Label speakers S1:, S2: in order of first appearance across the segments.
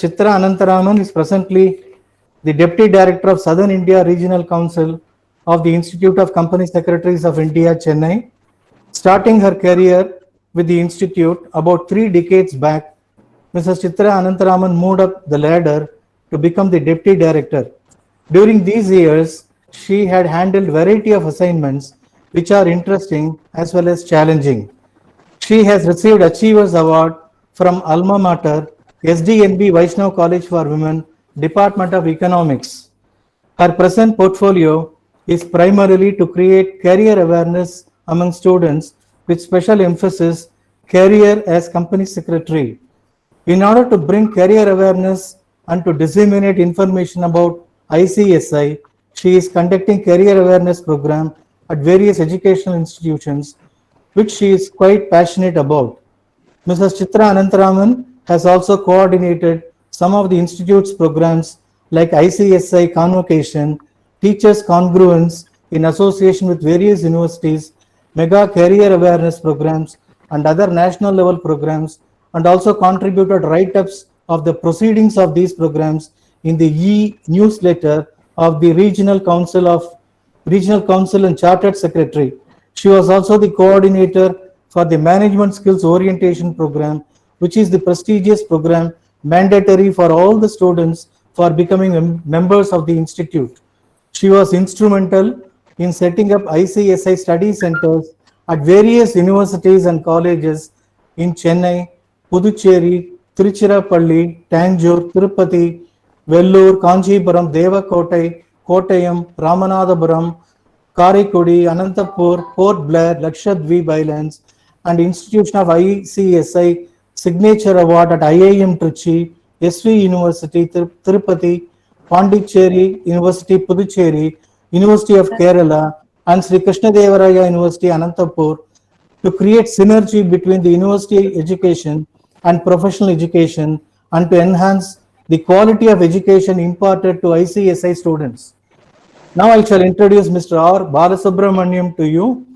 S1: Chitra Anantaraman is presently the Deputy Director of Southern India Regional Council of the Institute of Company Secretaries of India, Chennai. Starting her career with the institute about 3 decades back, Mrs. Chitra Anantaraman moved up the ladder to become the Deputy Director. During these years, she had handled a variety of assignments which are interesting as well as challenging. She has received Achievers Award from Alma Mater, SDNB Vaishnav College for Women, Department of Economics. Her present portfolio is primarily to create career awareness among students with special emphasis career as company secretary. In order to bring career awareness and to disseminate information about ICSI, she is conducting career awareness program at various educational institutions, which she is quite passionate about. Mrs. Chitra Anantaraman has also coordinated some of the institute's programs like ICSI Convocation, Teachers Congruence in association with various universities, mega career awareness programs, and other national level programs, and also contributed write-ups of the proceedings of these programs in the e-newsletter of the Regional Council and Chartered Secretary. She was also the coordinator for the Management Skills Orientation Program, which is the prestigious program mandatory for all the students for becoming members of the institute. She was instrumental in setting up ICSI study centers at various universities and colleges in Chennai, Puducherry, Tiruchirappalli, Tanjore, Tirupati, Vellore, Kanchipuram, Devakotai, Kottayam, Ramanathapuram, Karaikudi, Anantapur, Port Blair, Lakshadweep Islands, and institution of ICSI Signature Award at IIM Trichy, SV University, Tirupati, Pondicherry University, Puducherry, University of Kerala, and Sri Krishnadevaraya University, Anantapur, to create synergy between the university education and professional education and to enhance the quality of education imparted to ICSI students. Now I shall introduce Mr. R. Balasubramaniam to you.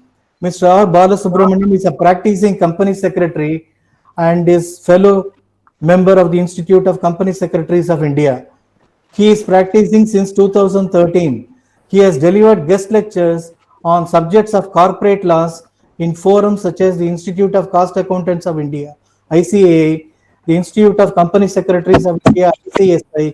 S1: Mr. R. Balasubramaniam is a practicing company secretary and is fellow member of the Institute of Company Secretaries of India. He is practicing since 2013. He has delivered guest lectures on subjects of corporate laws in forums such as the Institute of Cost Accountants of India, ICAI, the Institute of Company Secretaries of India, ICSI,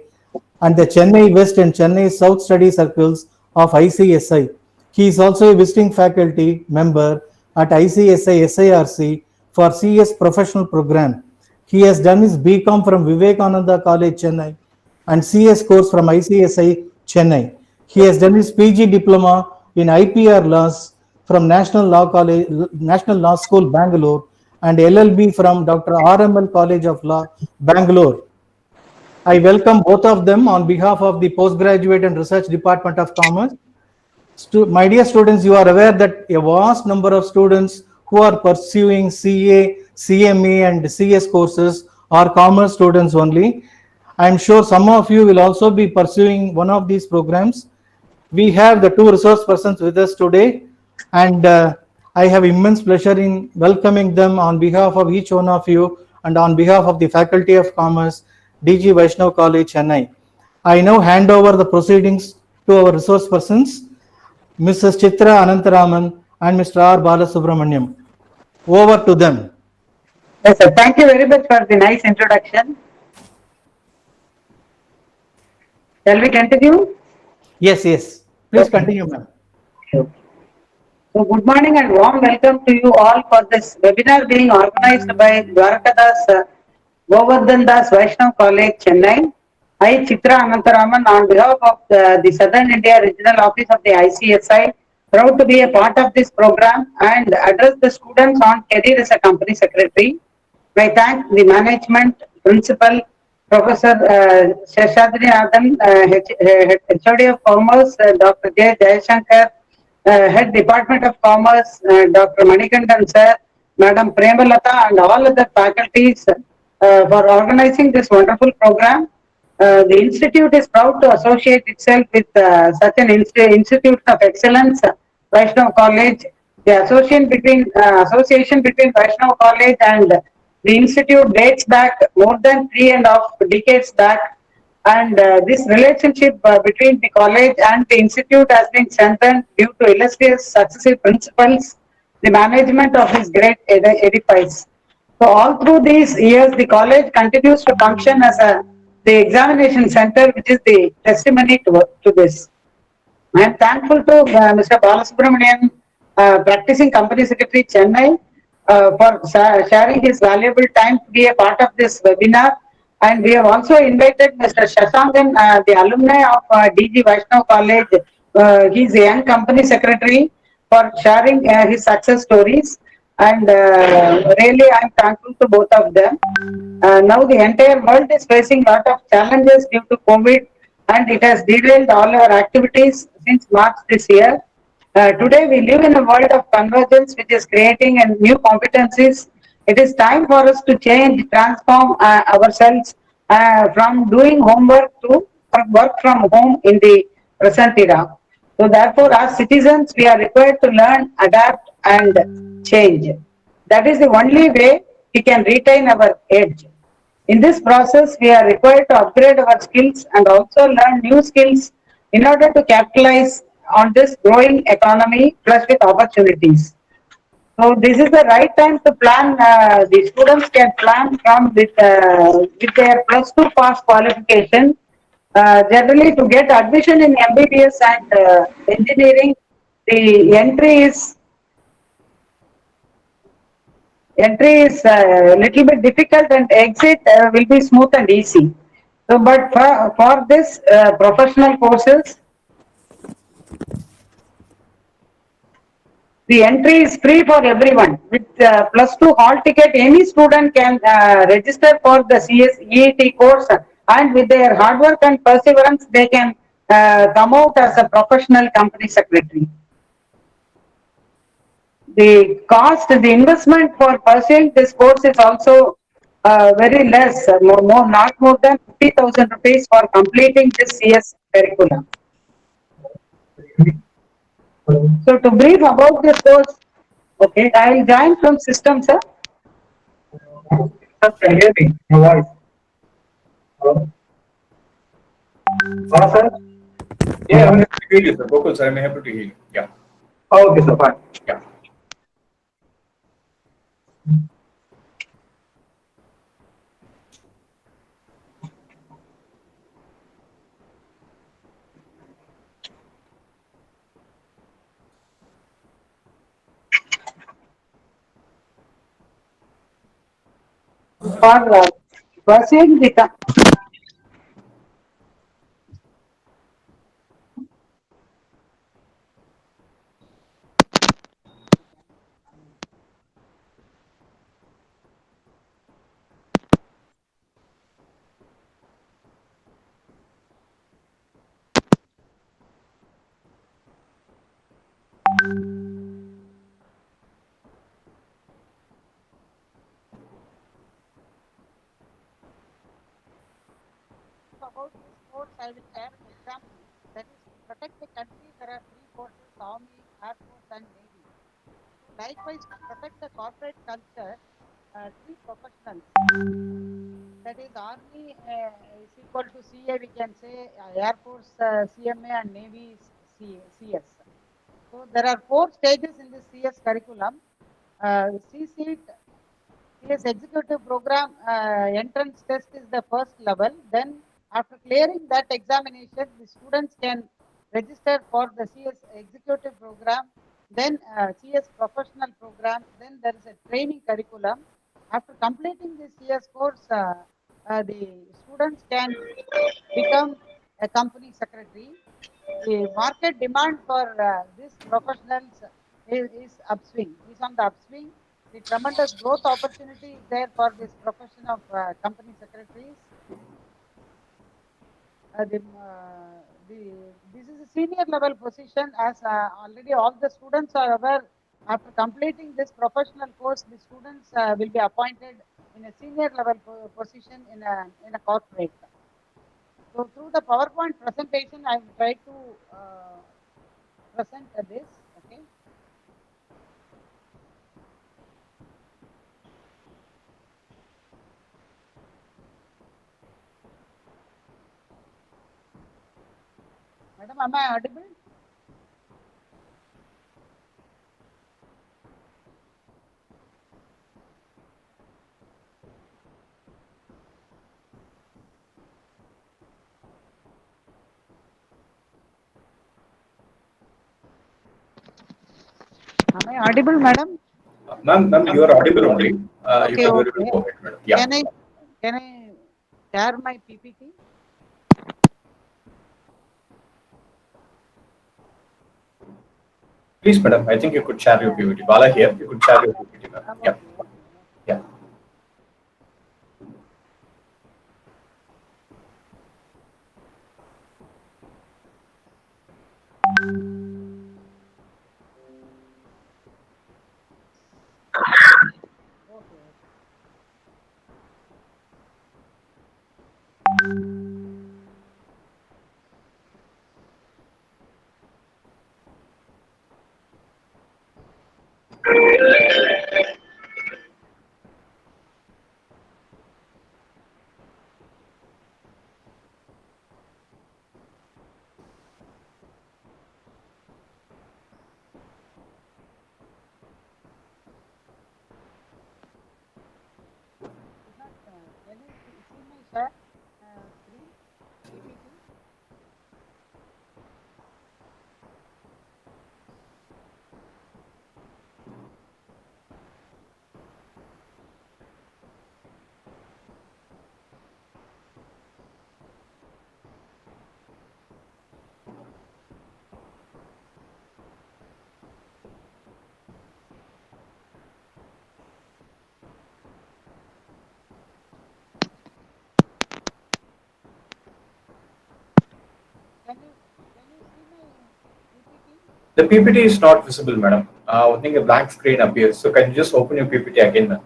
S1: and the Chennai West and Chennai South Study Circles of ICSI. He is also a visiting faculty member at ICSI SIRC for CS Professional Program. He has done his BCom from Vivekananda College, Chennai, and CS course from ICSI, Chennai. He has done his PG diploma in IPR laws from National Law School, Bangalore, and LLB from Dr. RML College of Law, Bangalore. I welcome both of them on behalf of the Postgraduate and Research Department of Commerce. My dear students, you are aware that a vast number of students who are pursuing CA, CMA, and CS courses are commerce students only. I am sure some of you will also be pursuing one of these programs. We have the two resource persons with us today, and I have immense pleasure in welcoming them on behalf of each one of you and on behalf of the Faculty of Commerce, DG Vaishnav College, Chennai. I now hand over the proceedings to our resource persons, Mrs. Chitra Anantaraman and Mr. R. Balasubramaniam. Over to them.
S2: Yes, sir. Thank you very much for the nice introduction. Shall we continue?
S1: Yes, yes. Please continue, ma'am.
S2: So, good morning and warm welcome to you all for this webinar being organized by Dwarakadas Govardhan Das Vaishnav College, Chennai. I, Chitra Anantaraman, on behalf of the Southern India Regional Office of the ICSI, proud to be a part of this program and address the students on career as a company secretary. I thank the management, principal, Professor Sheshadri Nathan, HOD of Commerce, Dr. J. Jayashankar, Head Department of Commerce, Dr. Manikandan Sir, Madam Premalata, and all other faculties for organizing this wonderful program. The institute is proud to associate itself with such an institute of excellence, Vaishnav College. The association between Vaishnav College and The institute dates back more than 3.5 decades back, and this relationship between the college and the institute has been strengthened due to illustrious successive principals, the management of this great edifice. So all through these years, the college continues to function as the examination center, which is the testimony to this. I am thankful to Mr. Balasubramanian, practicing company secretary Chennai, for sharing his valuable time to be a part of this webinar. And we have also invited Mr. Shashankan, the alumni of DG Vaishnav College. He is a young company secretary, for sharing his success stories. And really, I am thankful to both of them. Now the entire world is facing a lot of challenges due to COVID, and it has derailed all our activities since March this year. Today we live in a world of convergence which is creating a new competencies. It is time for us to change, transform ourselves from doing homework to work from home in the present era. So therefore, as citizens, we are required to learn, adapt, and change. That is the only way we can retain our edge. In this process, we are required to upgrade our skills and also learn new skills in order to capitalize on this growing economy plus with opportunities. So this is the right time to plan. The students can plan from with their plus two pass qualification. Generally, to get admission in MBBS and engineering, the entry is a little bit difficult, and exit will be smooth and easy. So, but for this professional courses, the entry is free for everyone. With plus two hall ticket, any student can register for the CSEET course, and with their hard work and perseverance, they can come out as a professional company secretary. The cost, the investment for pursuing this course is also very less, not more than 50,000 rupees for completing this CS curriculum. So to brief about this course, okay, I will join from system, sir. Sir, can you hear me? My voice. Hello? Hello, sir?
S3: Yeah, I'm happy to hear you, sir. Gokul, sir, I'm happy to hear you. Yeah.
S2: Okay, sir, fine.
S3: Yeah.
S2: For pursuing the about this course, I will share an example. That is, to protect the country, there are three forces: Army, Air Force, and Navy. So likewise, to protect the corporate culture, three professionals, that is Army is equal to CA, we can say, Air Force CMA, and Navy CS. So there are 4 stages in this CS curriculum. CSEET, CS executive program entrance test is the first level. Then after clearing that examination, the students can register for the CS executive program, then CS professional program, then there is a training curriculum. After completing the CS course, the students can become a company secretary. The market demand for these professionals is upswing, is on the upswing. The tremendous growth opportunity is there for this profession of company secretaries. This is a senior level position, as already all the students are aware. After completing this professional course, the students will be appointed in a senior level position in a corporate. So through the PowerPoint presentation, I will try to present this. Okay. Madam, am I audible? Am I audible, madam?
S3: Ma'am, you are audible only. You
S2: Okay,
S3: can very
S2: okay.
S3: well go ahead, madam. Yeah.
S2: Can I share my PPT?
S3: Please, madam, I think you could share your PPT. Bala here, you could share your PPT, ma'am. Yeah.
S2: Okay.
S3: Yeah.
S2: Can you see my share screen PPT? Can you see my PPT?
S3: The PPT is not visible, madam. I think a blank screen appears. So can you just open your PPT again, ma'am?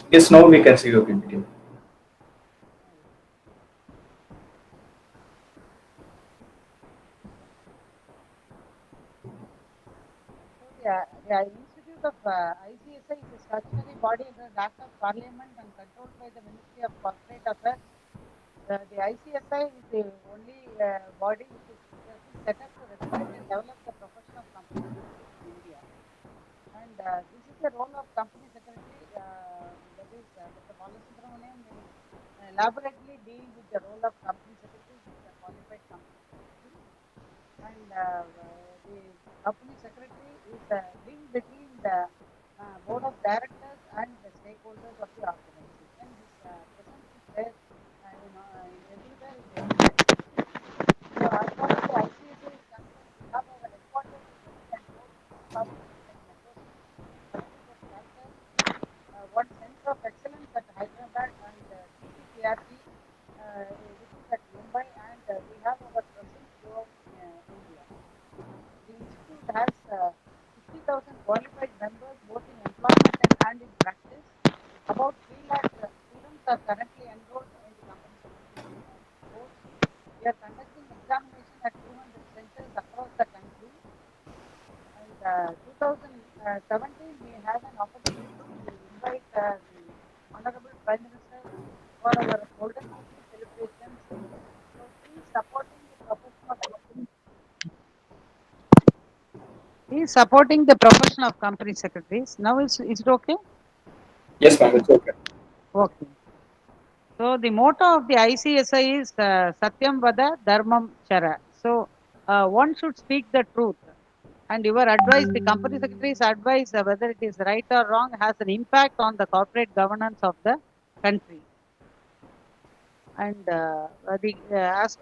S3: Yes, now we can see your PPT.
S2: The Institute of ICSI is a statutory body under the Act of Parliament and controlled by the Ministry of Corporate Affairs. The ICSI is the only body which has been set up to regulate and develop the profession of company secretary in India. And this is the role of company secretary. That is, Dr. Balasubramanian will elaborately deal with the role of company secretary. He is a qualified company secretary. And the company secretary is a link between the board of directors and the stakeholders of the organization. His presence is there everywhere in the organization. So as far as the ICSA is concerned, we have our headquarters in Delhi and 4 offices in metro cities, 34 chapters, one center of excellence at Hyderabad and DGVC, which is at Mumbai, and we have our presence throughout India. The institute has 60,000 qualified members both in employment and in practice. About 3 lakh students are currently enrolled in the company secretary course. We are conducting examination at 200 centers across the country. And 2017, we had an opportunity to invite the Honorable Prime Minister for our Golden Jubilee celebrations. So he is supporting the profession of company. He is supporting the profession of company secretaries. Now is it okay?
S3: Yes, ma'am, it's okay.
S2: Okay. So the motto of the ICSI is Satyam Vada Dharmam Chara. So one should speak the truth. And your advice, the company secretary's advice, whether it is right or wrong, has an impact on the corporate governance of the country. And as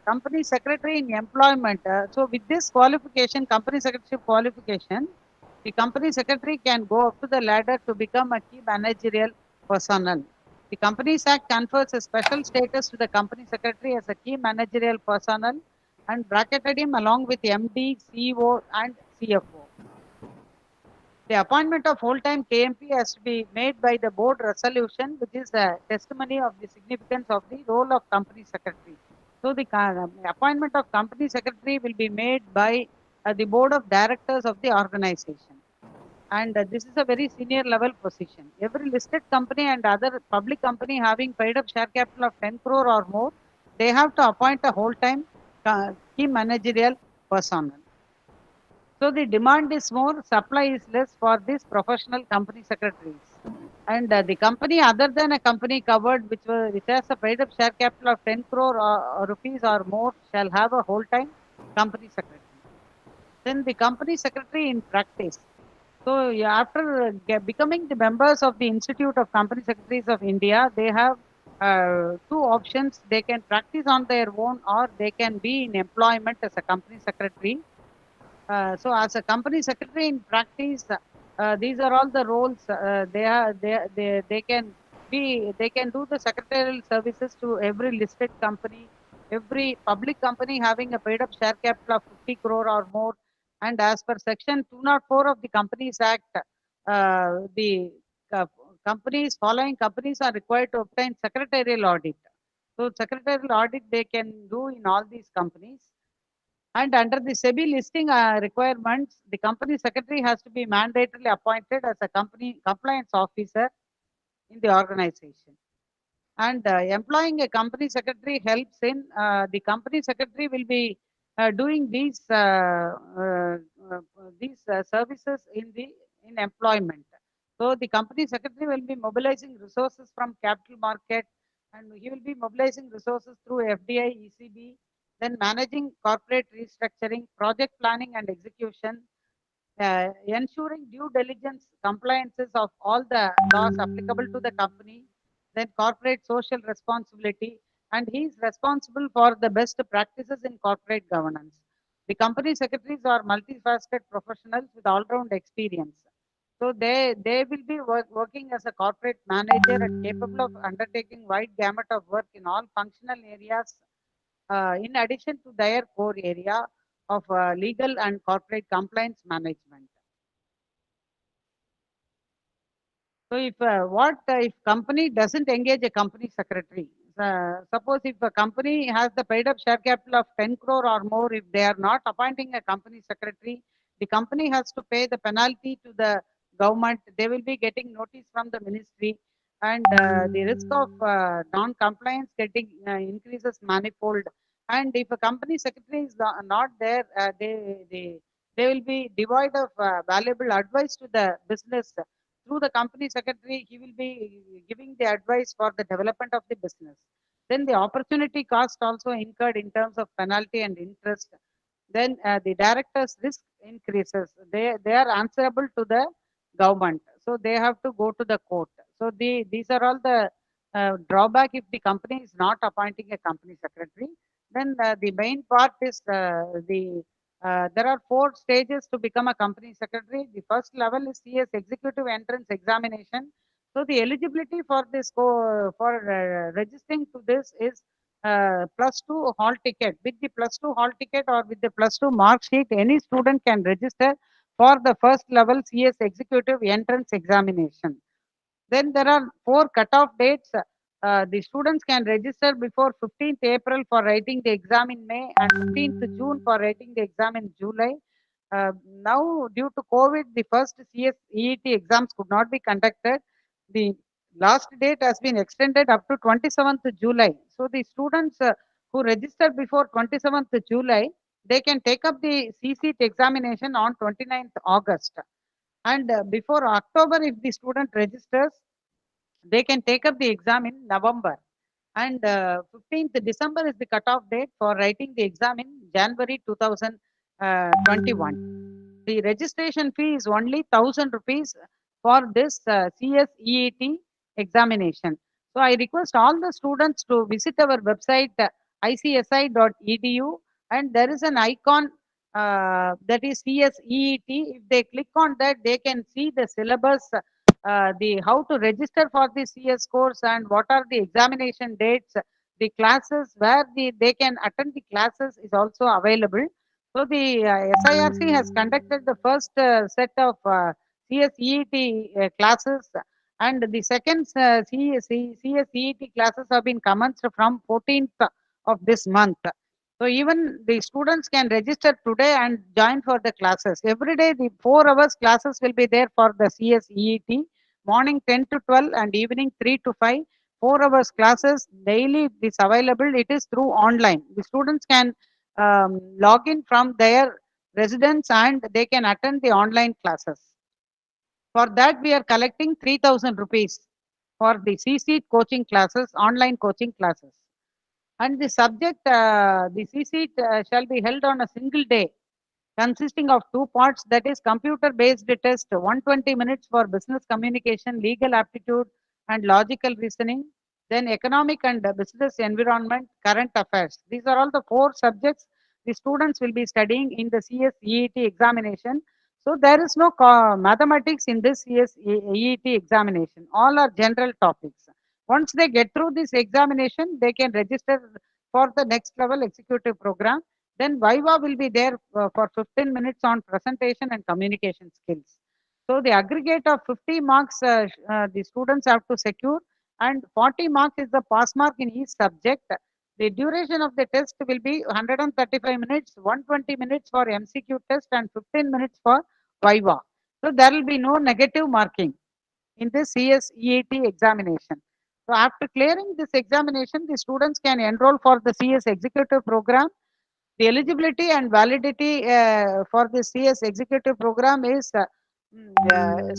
S2: company secretary in employment, so with this qualification, company secretary qualification, the company secretary can go up to the ladder to become a key managerial personnel. The Companies Act confers a special status to the company secretary as a key managerial personnel and bracketed him along with MD, CEO, and CFO.
S4: The appointment of full-time KMP has to be made by the board resolution, which is a testimony of the significance of the role of company secretary. So the appointment of company secretary will be made by the board of directors of the organization. And this is a very senior level position. Every listed company and other public company having paid up share capital of 10 crore or more, they have to appoint a whole-time key managerial personnel. So the demand is more, supply is less for these professional company secretaries. And the company other than a company covered which has a paid up share capital of 10 crore rupees or more shall have a whole-time company secretary. Then the company secretary in practice. So after becoming the members of the Institute of Company Secretaries of India, they have two options. They can practice on their own or they can be in employment as a company secretary. So as a company secretary in practice, these are all the roles they can do the secretarial services to every listed company, every public company having a paid up share capital of 50 crore or more. And as per section 204 of the Companies Act, the uh, following companies are required to obtain secretarial audit. So secretarial audit they can do in all these companies. And under the SEBI listing requirements, the company secretary has to be mandatorily appointed as a company compliance officer in the organization. And employing a company secretary helps in the company secretary will be doing these services in employment. So the company secretary will be mobilizing resources from capital market, and he will be mobilizing resources through FDI, ECB, then managing corporate restructuring, project planning and execution, ensuring due diligence compliances of all the laws applicable to the company, then corporate social responsibility, and he is responsible for the best practices in corporate governance. The company secretaries are multifaceted professionals with all-round experience. So they will be working as a corporate manager and capable of undertaking wide gamut of work in all functional areas, in addition to their core area of legal and corporate compliance management. So if company doesn't engage a company secretary, suppose if a company has the paid up share capital of 10 crore or more, if they are not appointing a company secretary, the company has to pay the penalty to the government. They will be getting notice from the ministry, and the risk of non-compliance getting increases manifold. And if a company secretary is not there, they will be devoid of valuable advice to the business. Through the company secretary, he will be giving the advice for the development of the business. Then the opportunity cost also incurred in terms of penalty and interest. Then the director's risk increases. They are answerable to the government, so they have to go to the court. So these are all the drawback if the company is not appointing a company secretary. Then the main part is there are 4 stages to become a company secretary. The first level is CS executive entrance examination. So the eligibility for this registering to this is +2 hall ticket. With the +2 hall ticket or with the +2 mark sheet, any student can register for the first level CS executive entrance examination. Then there are 4 cutoff dates. The students can register before 15th April for writing the exam in May and 15th June for writing the exam in July. Now, due to COVID, the first CSEET exams could not be conducted. The last date has been extended up to 27th July. So the students who registered before 27th July, they can take up the CSEET examination on 29th August. And before October, if the student registers, they can take up the exam in November. And 15th December is the cutoff date for writing the exam in January 2021. The registration fee is only 1,000 rupees for this CSEET examination. So I request all the students to visit our website icsi.edu, and there is an icon that is CSEET. If they click on that, they can see the syllabus, the how to register for the CS course and what are the examination dates. The classes where they can attend the classes is also available. So the SIRC has conducted the first set of CSEET classes, and the second CSEET classes have been commenced from 14th of this month. So even the students can register today and join for the classes. Every day the 4 hours classes will be there for the CSEET, morning 10 to 12 and evening 3 to 5. 4 hours classes daily is available. It is through online. The students can log in from their residence and they can attend the online classes. For that, we are collecting 3,000 rupees for the CSEET coaching classes, online coaching classes. And the subject, the CSEET shall be held on a single day, consisting of two parts, that is computer based test 120 minutes for business communication, legal aptitude and logical reasoning, then economic and business environment, current affairs. These are all the 4 subjects the students will be studying in the CSEET examination. So there is no mathematics in this CSEET examination. All are general topics. Once they get through this examination, they can register for the next level executive program. Then Viva will be there for 15 minutes on presentation and communication skills. So the aggregate of 50 marks the students have to secure, and 40 marks is the pass mark in each subject. The duration of the test will be 135 minutes, 120 minutes for MCQ test and 15 minutes for Viva. So there will be no negative marking in the CSEET examination. So after clearing this examination, the students can enroll for the CS executive program. The eligibility and validity for the CS executive program is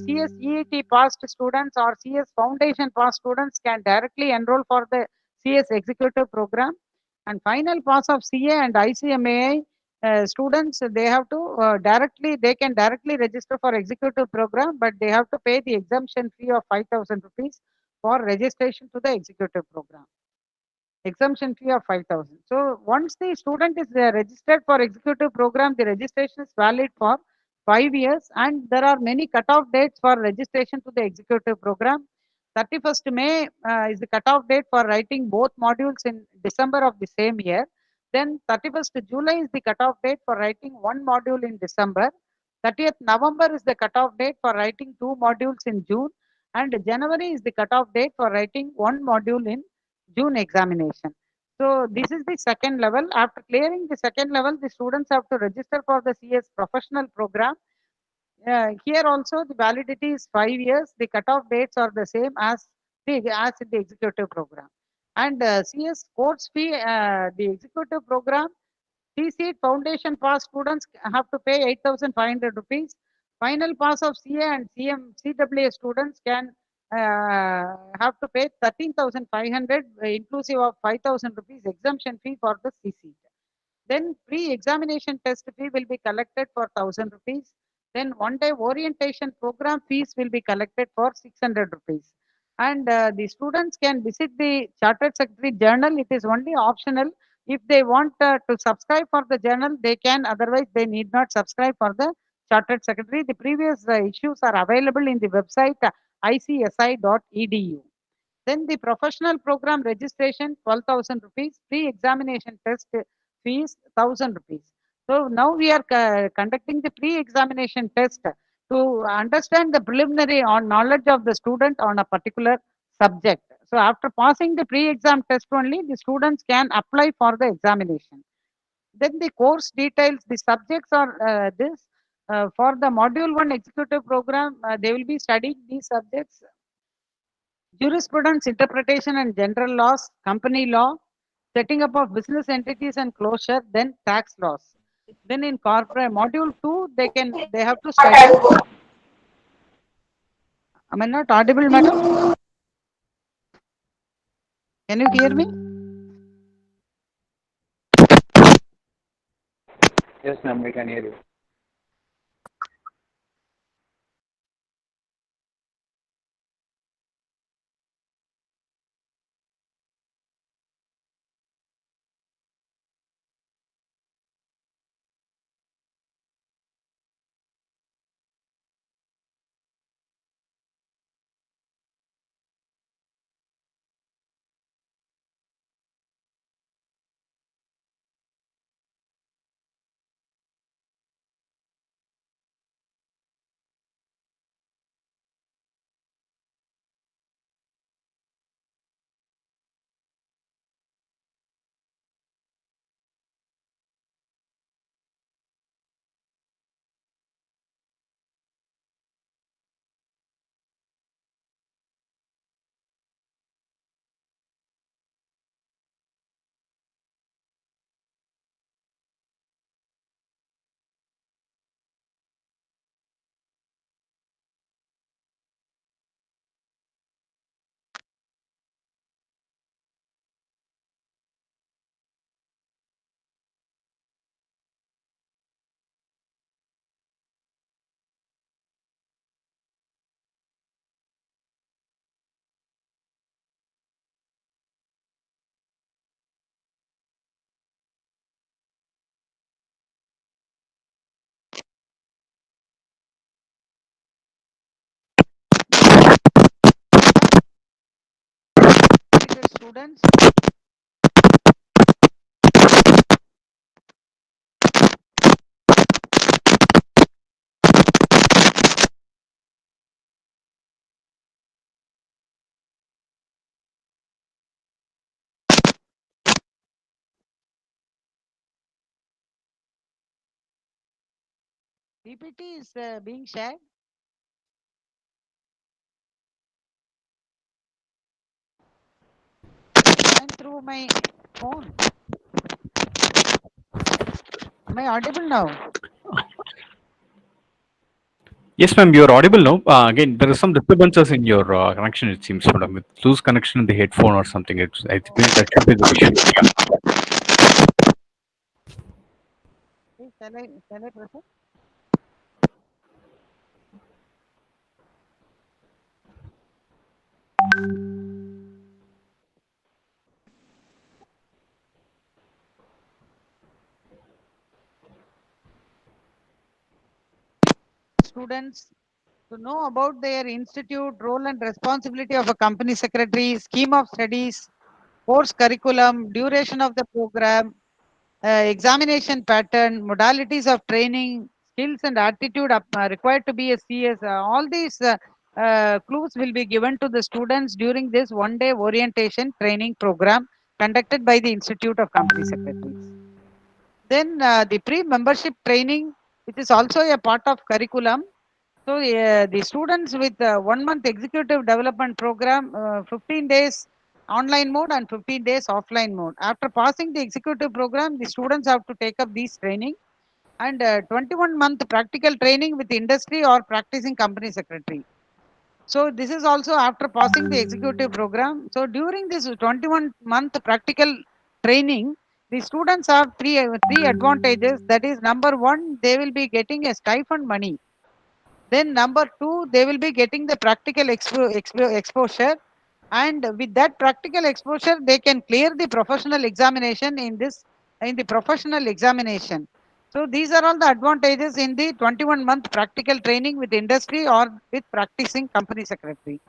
S4: CS EET passed students or CS foundation passed students can directly enroll for the CS executive program, and final pass of CA and ICMAI students, they have to they can directly register for executive program, but they have to pay the exemption fee of 5,000 rupees for registration to the executive program. Exemption fee of 5,000. So once the student is registered for executive program, the registration is valid for 5 years, and there are many cutoff dates for registration to the executive program. 31st May is the cutoff date for writing both modules in December of the same year. Then 31st July is the cutoff date for writing one module in December. 30th November is the cutoff date for writing 2 modules in June, and January is the cutoff date for writing one module in June examination. So this is the second level. After clearing the second level, the students have to register for the CS professional program. Here also the validity is 5 years. The cutoff dates are the same as in the executive program. And CS course fee, the executive program, CSEET foundation pass students have to pay 8,500 rupees. Final pass of CA and CWA students can have to pay 13,500 inclusive of 5,000 rupees exemption fee for the CSEET. Then pre-examination test fee will be collected for 1,000 rupees. Then one-day orientation program fees will be collected for 600 rupees. And the students can visit the Chartered Secretary Journal. It is only optional. If they want to subscribe for the journal, they can. Otherwise, they need not subscribe for the Chartered Secretary. The previous issues are available in the website icsi.edu. Then the professional program registration 12,000 rupees, pre-examination test fees 1,000 rupees. So now we are conducting the pre-examination test to understand the preliminary on knowledge of the student on a particular subject. So after passing the pre-exam test only, the students can apply for the examination. Then the course details, the subjects are this. For the module 1 executive program, they will be studying these subjects: jurisprudence, interpretation and general laws, company law, setting up of business entities and closure, then tax laws. Then in corporate module 2, they have to study. Am I not audible, madam? Can you hear me?
S3: Yes, ma'am, we can hear you.
S4: Students, PPT is being shared. Join through my phone. Am I audible now?
S5: Yes, ma'am, you're audible now. Again, there are some disturbances in your connection, it seems, madam. With loose connection in the headphone or something, I think that should be the issue.
S4: Okay, shall I proceed? Students to know about their institute, role and responsibility of a company secretary, scheme of studies, course curriculum, duration of the program, examination pattern, modalities of training, skills and attitude required to be a CS. All these clues will be given to the students during this one-day orientation training program conducted by the Institute of Company Secretaries. Then the pre-membership training, which is also a part of curriculum. So the students with 1 month executive development program, 15 days online mode and 15 days offline mode. After passing the executive program, the students have to take up these training and 21-month practical training with industry or practicing company secretary. So this is also after passing the executive program. So during this 21-month practical training, the students have three advantages. That is, number one, they will be getting a stipend money. Then number two, they will be getting the practical exposure. And with that practical exposure, they can clear the professional examination in the professional examination. So these are all the advantages in the 21-month practical training with industry or with practicing company secretary.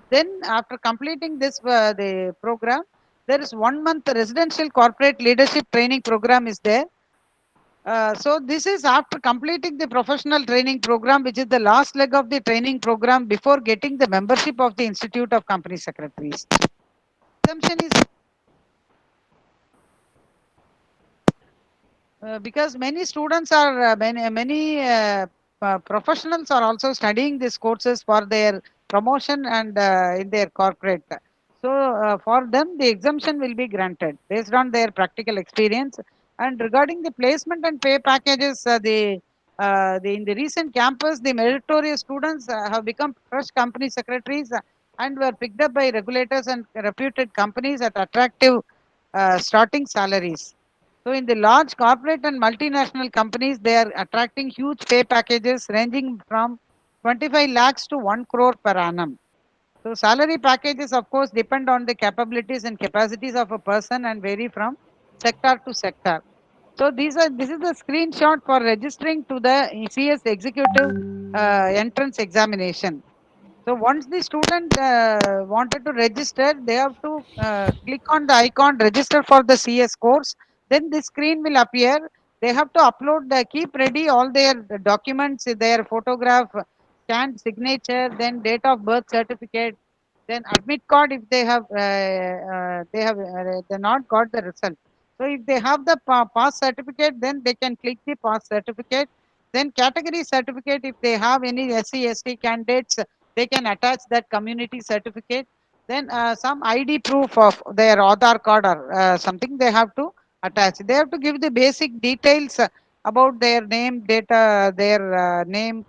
S4: Then after completing this the program, there is 1 month residential corporate leadership training program is there. So this is after completing the professional training program, which is the last leg of the training program before getting the membership of the Institute of Company Secretaries. Exemption is because many students are many professionals are also studying these courses for their promotion and in their corporate. So for them, the exemption will be granted based on their practical experience. And regarding the placement and pay packages, the in the recent campus, the meritorious students have become fresh company secretaries and were picked up by regulators and reputed companies at attractive starting salaries. So in the large corporate and multinational companies, they are attracting huge pay packages ranging from 25 lakhs to 1 crore per annum. So salary packages, of course, depend on the capabilities and capacities of a person and vary from sector to sector. So this is the screenshot for registering to the CS executive entrance examination. So once the student wanted to register, they have to click on the icon register for the CS course. Then the screen will appear. They have to upload keep ready all their documents, their photograph, scanned signature, then date of birth certificate, then admit card if they not got the result. So if they have the pass certificate, then they can click the pass certificate. Then category certificate, if they have any SC, ST candidates, they can attach that community certificate. Then some ID proof of their Aadhaar card or something they have to attach. They have to give the basic details about their name, data, their name,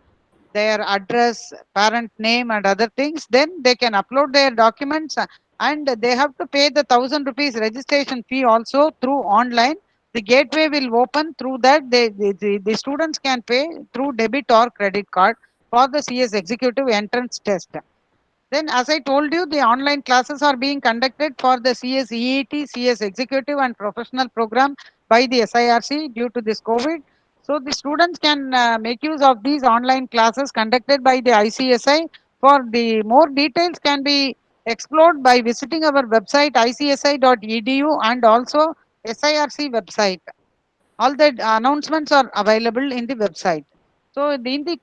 S4: their address, parent name and other things. Then they can upload their documents and they have to pay the 1,000 rupees registration fee also through online. The gateway will open through that. The students can pay through debit or credit card for the CS executive entrance test. Then, as I told you, the online classes are being conducted for the CSEET, CS executive and professional program by the SIRC due to this COVID. So, the students can make use of these online classes conducted by the ICSI. For the more details can be explored by visiting our website icsi.edu and also SIRC website. All the announcements are available in the website. So in the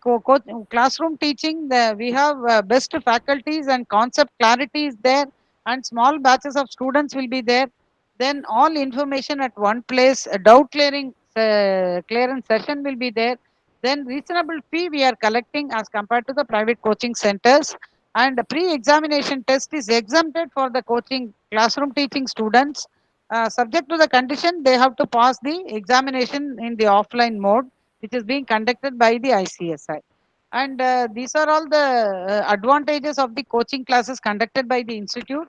S4: classroom teaching, we have best faculties and concept clarity is there, and small batches of students will be there. Then all information at one place, a doubt clearance session will be there. Then reasonable fee we are collecting as compared to the private coaching centers, and the pre-examination test is exempted for the coaching classroom teaching students. Subject to the condition, they have to pass the examination in the offline mode, which is being conducted by the ICSI. And these are all the advantages of the coaching classes conducted by the institute.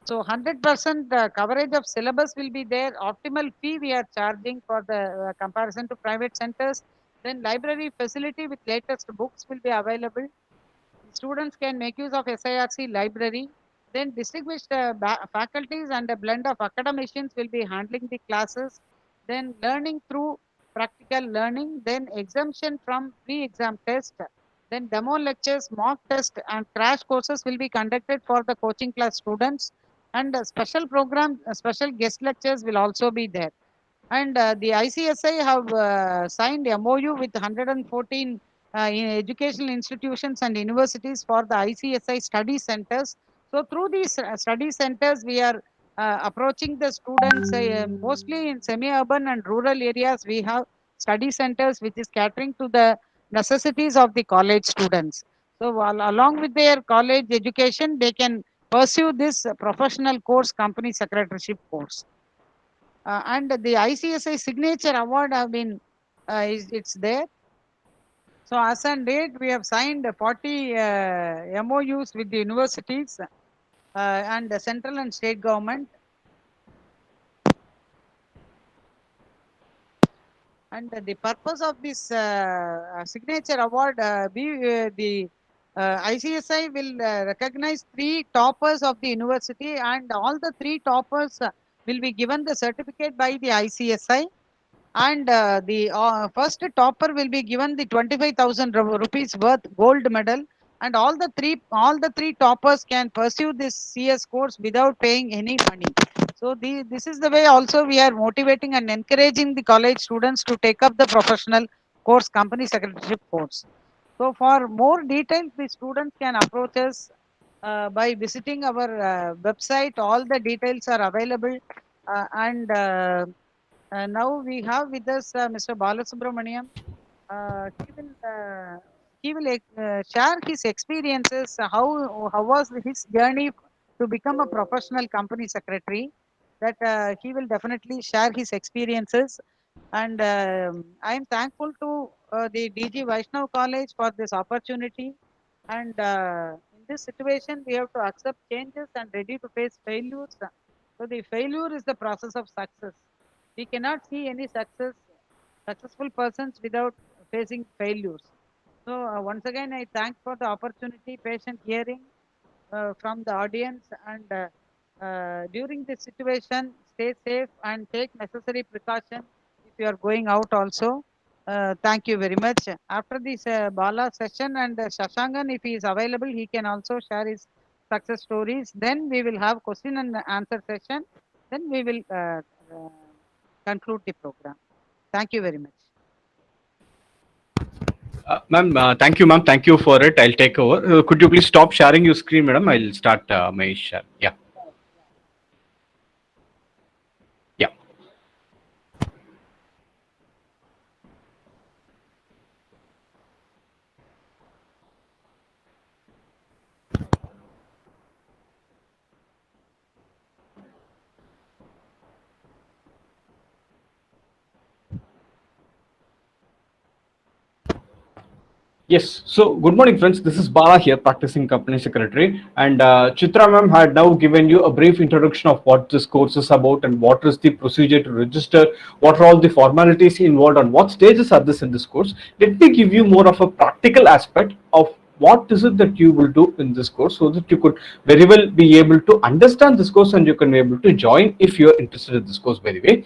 S4: So 100% coverage of syllabus will be there. Optimal fee we are charging for the comparison to private centers. Then library facility with latest books will be available. Students can make use of SIRC library. Then distinguished faculties and a blend of academicians will be handling the classes. Then learning through practical learning. Then exemption from pre-exam test. Then demo lectures, mock test, and crash courses will be conducted for the coaching class students. And special program, special guest lectures will also be there. And the ICSI have signed MOU with 114 educational institutions and universities for the ICSI study centers. So through these study centers, we are approaching the students mostly in semi-urban and rural areas. We have study centers which is catering to the necessities of the college students. So along with their college education, they can pursue this professional course, company secretaryship course. And the ICSI signature award have been it's there. So as on date, we have signed 40 MOUs with the universities and the central and state government. And the purpose of this signature award, the ICSI will recognize 3 toppers of the university, and all the 3 toppers will be given the certificate by the ICSI. And the first topper will be given the 25,000 rupees worth gold medal, and all the three toppers can pursue this CS course without paying any money. So this is the way also we are motivating and encouraging the college students to take up the professional course, company secretaryship course. So for more details, the students can approach us by visiting our website. All the details are available, and now we have with us Mr. Balasubramaniam. He will share his experiences. How was his journey to become a professional company secretary? That he will definitely share his experiences. And I am thankful to the DG Vaishnav College for this opportunity. And in this situation, we have to accept changes and ready to face failures. So the failure is the process of success. We cannot see any successful persons without facing failures. So once again, I thank for the opportunity, patient hearing from the audience, and during this situation, stay safe and take necessary precaution if you are going out also. Thank you very much. After this Bala session and Shashangan, if he is available, he can also share his success stories. Then we will have question and answer session. Then we will conclude the program. Thank you very much.
S5: Ma'am, thank you, ma'am. Thank you for it. I'll take over. Could you please stop sharing your screen, madam? I'll start my share. Yeah. Yeah. Yes. So, good morning, friends. This is Bala here, practicing company secretary. And Chitra ma'am had now given you a brief introduction of what this course is about and what is the procedure to register, what are all the formalities involved, and what stages are this in this course. Let me give you more of a practical aspect of what is it that you will do in this course, so that you could very well be able to understand this course and you can be able to join if you're interested in this course. By the way,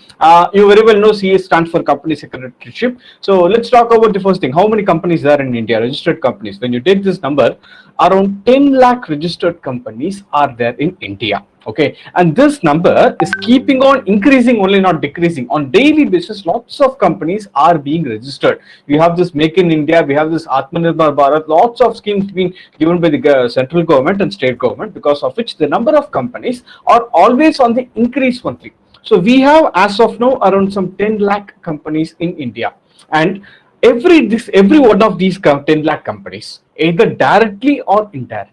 S5: you very well know CA stands for company secretaryship. So let's talk about the first thing. How many companies there in India, registered companies? When you take this number, around 10 lakh registered companies are there in India. Okay, and this number is keeping on increasing only, not decreasing. On daily basis, lots of companies are being registered. We have this Make in India, we have this Atmanirbhar Bharat, lots of schemes being given by the central government and state government, because of which the number of companies are always on the increase monthly. So we have as of now around some 10 lakh companies in India, and every one of these 10 lakh companies, either directly or indirectly,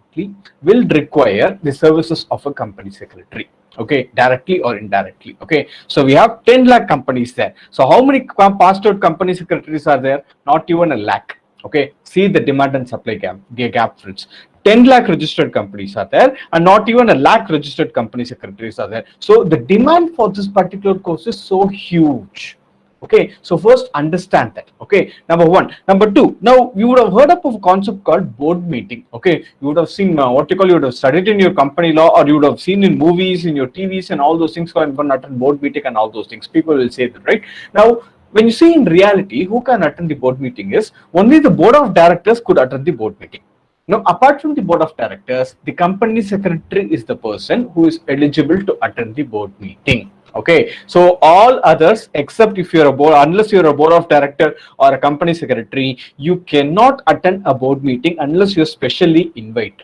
S5: will require the services of a company secretary. Okay, directly or indirectly. Okay, so we have 10 lakh companies there. So how many passed out company secretaries are there? Not even a lakh. Okay, see the demand and supply gap friends. 10 lakh registered companies are there, and not even a lakh registered company secretaries are there. So the demand for this particular course is so huge. Okay, so first understand that. Okay, number one. Number two, now you would have heard of a concept called board meeting. Okay, you would have seen what you call, you would have studied in your company law, or you would have seen in movies, in your TVs, and all those things. Can attend board meeting and all those things. People will say that, right? Now, when you see in reality, who can attend the board meeting is only the board of directors could attend the board meeting. Now, apart from the board of directors, the company secretary is the person who is eligible to attend the board meeting. Okay, so all others, except if you're a board, unless you're a board of director or a company secretary, you cannot attend a board meeting unless you're specially invited.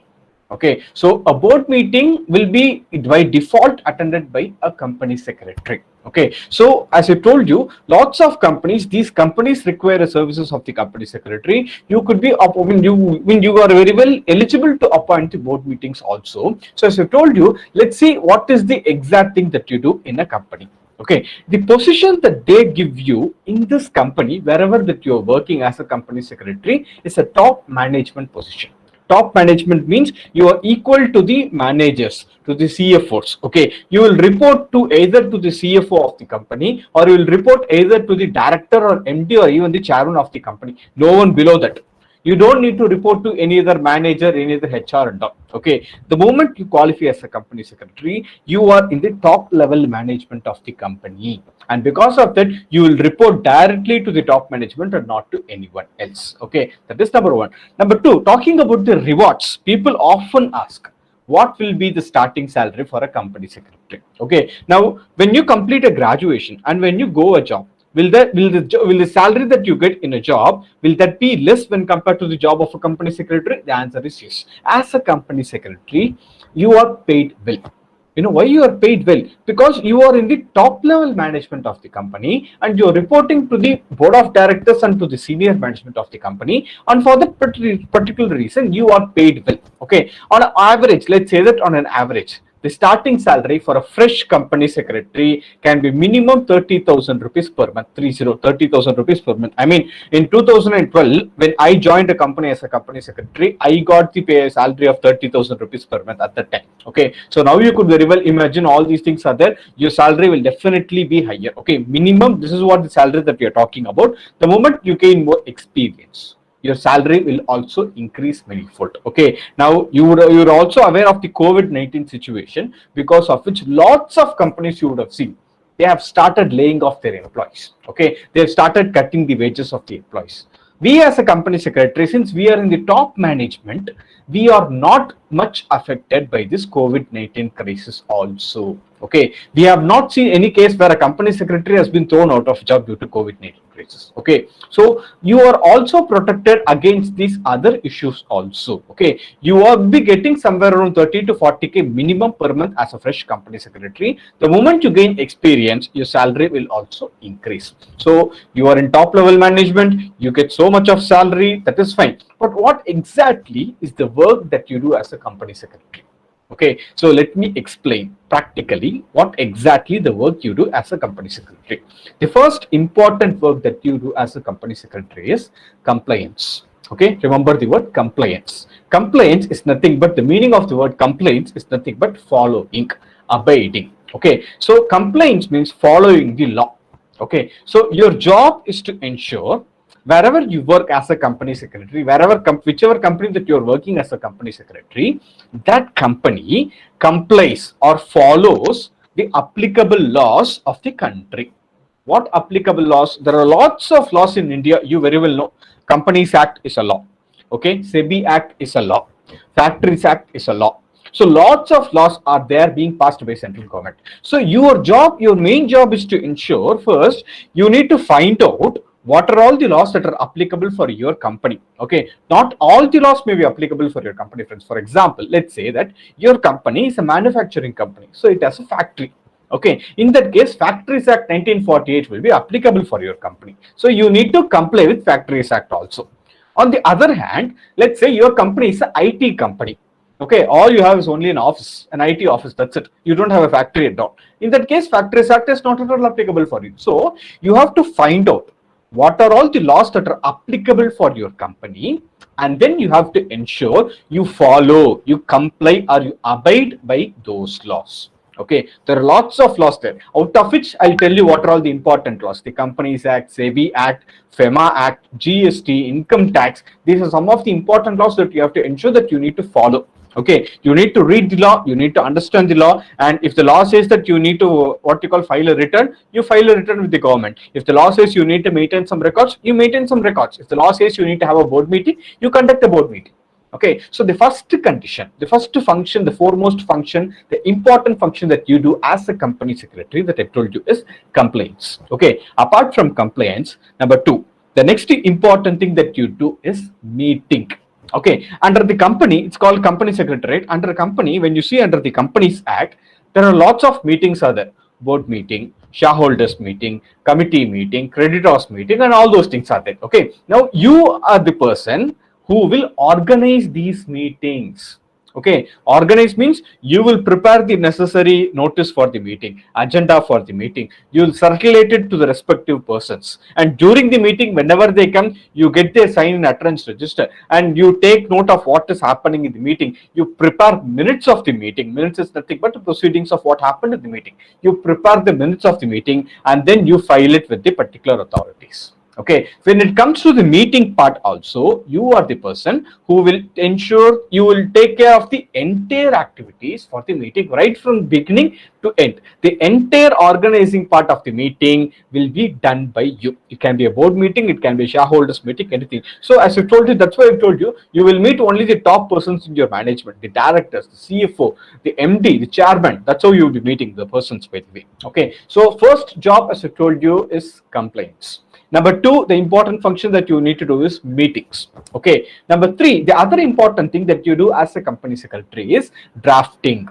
S5: Okay, so a board meeting will be by default attended by a company secretary. Okay, so as I told you, lots of companies, these companies require the services of the company secretary. You could be when you are very well eligible to appoint the board meetings also. So as I told you, let's see what is the exact thing that you do in a company. Okay, the position that they give you in this company, wherever that you are working as a company secretary, is a top management position. Top management means you are equal to the managers, to the CFOs. Okay, you will report to either to the CFO of the company, or you will report either to the director or MD or even the chairman of the company. No one below that. You don't need to report to any other manager, any other HR and all. Okay, the moment you qualify as a company secretary, you are in the top level management of the company, and because of that, you will report directly to the top management and not to anyone else. Okay, that is number one. Number two, talking about the rewards, people often ask, what will be the starting salary for a company secretary? Okay, now when you complete a graduation and when you go a job, will the salary that you get in a job, will that be less when compared to the job of a company secretary? The answer is yes. As a company secretary, you are paid well. You know why you are paid well? Because you are in the top level management of the company, and you are reporting to the board of directors and to the senior management of the company, and for that particular reason you are paid well. Okay, on an average, let's say that on an average, the starting salary for a fresh company secretary can be minimum 30,000 rupees per month. 30,000 rupees per month. I mean, in 2012, when I joined a company as a company secretary, I got the pay salary of 30,000 rupees per month at that time. Okay, so now you could very well imagine all these things are there. Your salary will definitely be higher. Okay, minimum, this is what the salary that we are talking about. The moment you gain more experience, your salary will also increase manifold. Okay, now you're also aware of the COVID-19 situation, because of which lots of companies, you would have seen, they have started laying off their employees. Okay, they have started cutting the wages of the employees. We as a company secretary, since we are in the top management, we are not much affected by this COVID-19 crisis also. Okay, we have not seen any case where a company secretary has been thrown out of job due to COVID-19 crisis. Okay, so you are also protected against these other issues also. Okay, you will be getting somewhere around 30 to 40k minimum per month as a fresh company secretary. The moment you gain experience, your salary will also increase. So you are in top level management, you get so much of salary, that is fine. But what exactly is the work that you do as a company secretary? Okay, so let me explain practically what exactly the work you do as a company secretary. The first important work that you do as a company secretary is compliance. Okay, remember the word compliance. Compliance is nothing but, the meaning of the word compliance is nothing but following, abiding. Okay, so compliance means following the law. Okay, so your job is to ensure wherever you work as a company secretary, whichever company that you're working as a company secretary, that company complies or follows the applicable laws of the country. What applicable laws? There are lots of laws in India, you very well know. Companies Act is a law. Okay, SEBI Act is a law. Factories Act is a law. So lots of laws are there being passed by central government. So your main job is to ensure first you need to find out what are all the laws that are applicable for your company. Okay, not all the laws may be applicable for your company, friends. For example, let's say that your company is a manufacturing company, so it has a factory. Okay, in that case, Factories Act 1948 will be applicable for your company. So you need to comply with Factories Act also. On the other hand, let's say your company is an IT company. Okay, all you have is only an office, an IT office, that's it. You don't have a factory at all. In that case, Factories Act is not at all applicable for you. So you have to find out what are all the laws that are applicable for your company, and then you have to ensure you follow, you comply, or you abide by those laws. Okay, there are lots of laws there, out of which I'll tell you what are all the important laws: the Companies Act, SEBI Act, FEMA Act, GST, income tax. These are some of the important laws that you have to ensure that you need to follow. Okay, you need to read the law, you need to understand the law, and if the law says that you need to what you call file a return, you file a return with the government. If the law says you need to maintain some records, you maintain some records. If the law says you need to have a board meeting, you conduct a board meeting. Okay, so the first condition, the first function, the foremost function, the important function that you do as a company secretary that I told you is compliance. Okay, apart from compliance, number two, the next important thing that you do is meeting. Okay, under the company, it's called company secretariat. Under a company, when you see under the Companies Act, there are lots of meetings are there: board meeting, shareholders meeting, committee meeting, creditors meeting, and all those things are there. Okay, now you are the person who will organize these meetings. Okay, organize means you will prepare the necessary notice for the meeting, agenda for the meeting. You will circulate it to the respective persons, and during the meeting, whenever they come, you get their sign in attendance register, and you take note of what is happening in the meeting. You prepare minutes of the meeting. Minutes is nothing but the proceedings of what happened in the meeting. You prepare the minutes of the meeting, and then you file it with the particular authorities. Okay, when it comes to the meeting part also, you are the person who will ensure you will take care of the entire activities for the meeting right from beginning to end. The entire organizing part of the meeting will be done by you. It can be a board meeting, it can be a shareholders meeting, anything. So as I told you, that's why I told you, you will meet only the top persons in your management, the directors, the CFO, the MD, the chairman. That's how you will be meeting the persons, by the way. Okay, so first job, as I told you, is compliance. Number two, the important function that you need to do is meetings. Okay. Number three, the other important thing that you do as a company secretary is drafting.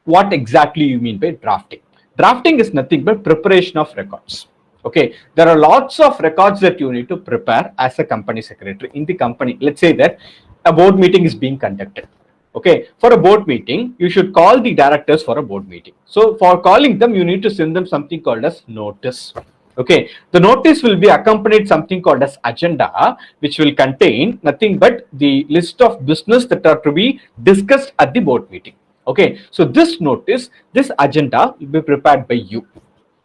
S5: What exactly you mean by drafting? Drafting is nothing but preparation of records. Okay. There are lots of records that you need to prepare as a company secretary in the company. Let's say that a board meeting is being conducted. Okay, for a board meeting, you should call the directors for a board meeting. So for calling them, you need to send them something called as notice. Okay, the notice will be accompanied something called as agenda, which will contain nothing but the list of business that are to be discussed at the board meeting. Okay, so this notice, this agenda will be prepared by you.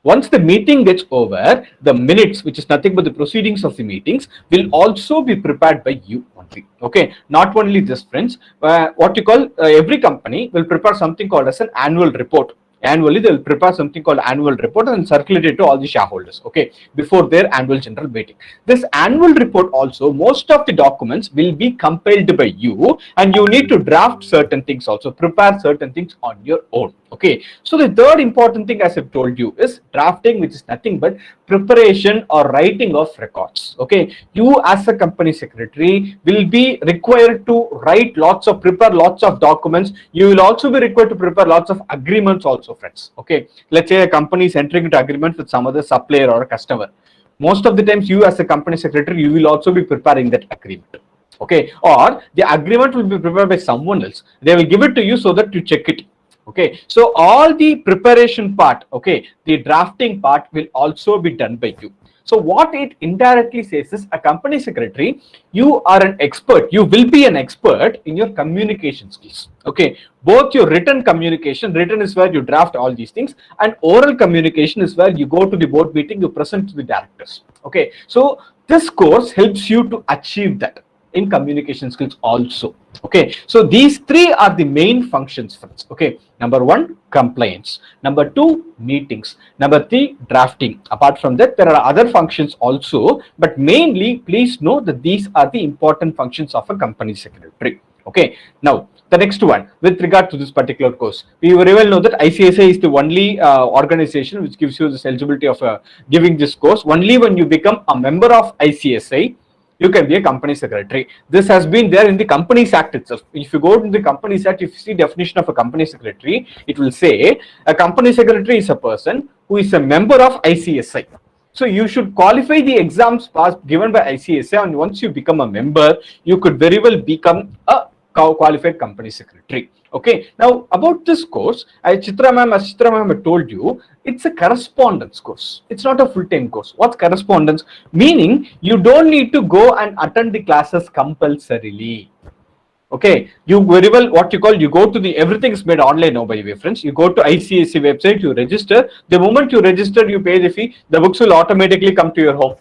S5: Once the meeting gets over, the minutes, which is nothing but the proceedings of the meetings, will also be prepared by you only. Okay, not only this, friends, what you call every company will prepare something called as an annual report. Annually, they will prepare something called annual report and circulate it to all the shareholders, okay, before their annual general meeting. This annual report also, most of the documents will be compiled by you, and you need to draft certain things also, prepare certain things on your own. Okay, so the third important thing, as I've told you, is drafting, which is nothing but preparation or writing of records. Okay, you as a company secretary will be required to write prepare lots of documents. You will also be required to prepare lots of agreements also, friends. Okay, let's say a company is entering into agreement with some other supplier or a customer. Most of the times, you as a company secretary, you will also be preparing that agreement. Okay, or the agreement will be prepared by someone else. They will give it to you so that you check it. Okay, so all the preparation part, okay, the drafting part will also be done by you. So what it indirectly says is, a company secretary, you are an expert. You will be an expert in your communication skills. Okay, both your written communication, written is where you draft all these things, and oral communication is where you go to the board meeting, you present to the directors. Okay, so this course helps you to achieve that in communication skills also. Okay, so these three are the main functions, friends. Okay, number one, compliance. Number two, meetings. Number three, drafting. Apart from that, there are other functions also, but mainly please know that these are the important functions of a company secretary. Okay, now the next one with regard to this particular course, we very well know that ICSI is the only organization which gives you this eligibility of giving this course. Only when you become a member of ICSI, you can be a company secretary. This has been there in the Companies Act itself. If you go to the Companies Act, if you see definition of a company secretary, it will say a company secretary is a person who is a member of ICSI. So you should qualify the exams passed given by ICSI, and once you become a member, you could very well become a qualified company secretary. Okay, now about this course, as Chitra ma'am told you, it's a correspondence course. It's not a full-time course. What's correspondence? Meaning you don't need to go and attend the classes compulsorily. Okay, you very well, what you call, you go to the, everything is made online now, by the way, friends. You go to ICSC website, you register. The moment you register, you pay the fee, the books will automatically come to your home.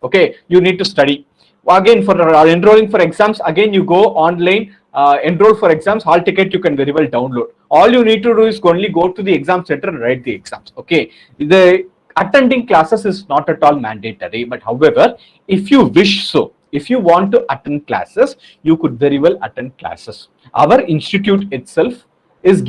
S5: Okay, you need to study. Again, for enrolling for exams, again, you go online, enroll for exams, hall ticket you can very well download. All you need to do is only go to the exam center and write the exams. Okay, the attending classes is not at all mandatory, but however, if you wish so, if you want to attend classes, you could very well attend classes. Our institute itself is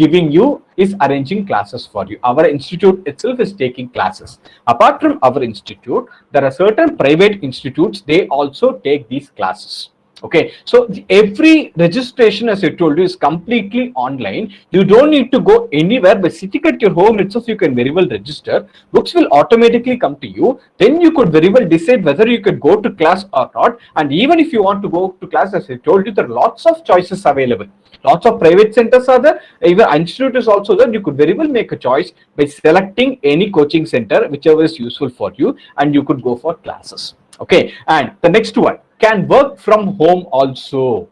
S5: arranging classes for you. Our institute itself is taking classes. Apart from our institute, there are certain private institutes, they also take these classes. Okay, so every registration, as I told you, is completely online. You don't need to go anywhere. By sitting at your home itself, you can very well register. Books will automatically come to you. Then you could very well decide whether you could go to class or not. And even if you want to go to class, as I told you, there are lots of choices available. Lots of private centers are there. Even institute is also there. You could very well make a choice by selecting any coaching center, whichever is useful for you, and you could go for classes. Okay, and the next one, can work from home also.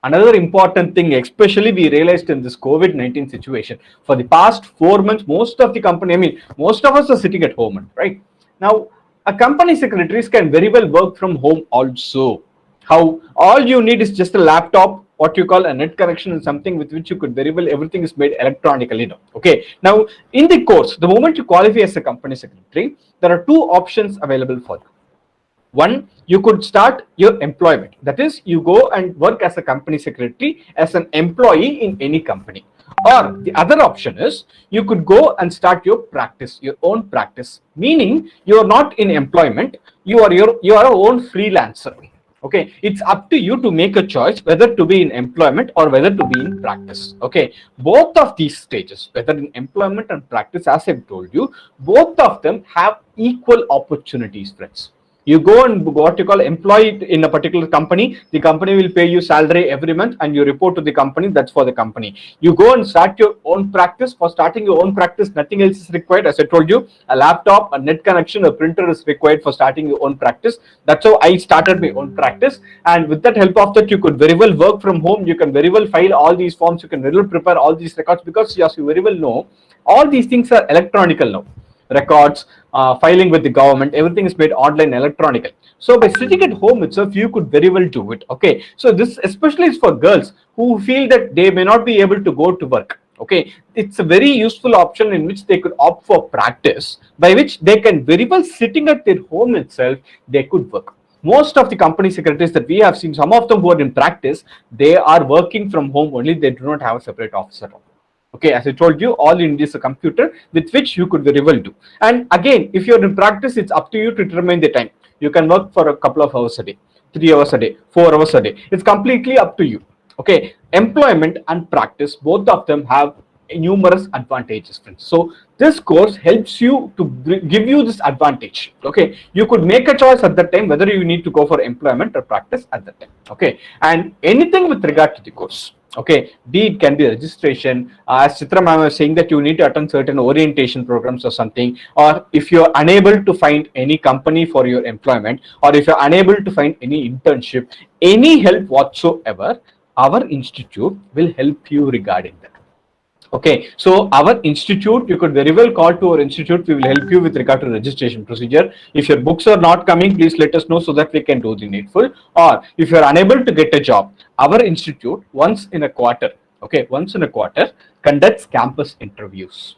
S5: Another important thing, especially we realized in this COVID-19 situation, for the past 4 months, most of the company, most of us are sitting at home, right? Now, a company secretaries can very well work from home also. How? All you need is just a laptop, what you call a net connection, and something with which you could very well, everything is made electronically now. Okay, now in the course, the moment you qualify as a company secretary, there are two options available for you. One, you could start your employment. That is, you go and work as a company secretary, as an employee in any company. Or the other option is, you could go and start your practice, your own practice. Meaning, you are not in employment, you are your own freelancer. Okay, it's up to you to make a choice whether to be in employment or whether to be in practice. Okay, both of these stages, whether in employment and practice, as I've told you, both of them have equal opportunities, friends. You go and what you call employed in a particular company, the company will pay you salary every month and you report to the company, that's for the company. You go and start your own practice. For starting your own practice, nothing else is required. As I told you, a laptop, a net connection, a printer is required for starting your own practice. That's how I started my own practice. And with that help of that, you could very well work from home. You can very well file all these forms. You can very well prepare all these records, because as you very well know, all these things are electronical now. Records, filing with the government, everything is made online, electronical. So by sitting at home itself, you could very well do it. Okay, so this especially is for girls who feel that they may not be able to go to work. Okay, it's a very useful option in which they could opt for practice, by which they can very well, sitting at their home itself, they could work. Most of the company secretaries that we have seen, some of them who are in practice, they are working from home only. They do not have a separate office at all. Okay, as I told you, all you need is a computer with which you could very well do. And again, if you're in practice, it's up to you to determine the time. You can work for a couple of hours a day, 3 hours a day, 4 hours a day. It's completely up to you. Okay, employment and practice, both of them have numerous advantages, friends. So this course helps you to give you this advantage. Okay, you could make a choice at that time whether you need to go for employment or practice at that time. Okay, and anything with regard to the course. Okay, be it can be registration, as Chitra ma'am was saying that you need to attend certain orientation programs or something, or if you're unable to find any company for your employment, or if you're unable to find any internship, any help whatsoever, our institute will help you regarding that. Okay, so our institute, you could very well call to our institute. We will help you with regard to registration procedure. If your books are not coming, please let us know so that we can do the needful. Or if you are unable to get a job, our institute once in a quarter, okay, once in a quarter, conducts campus interviews.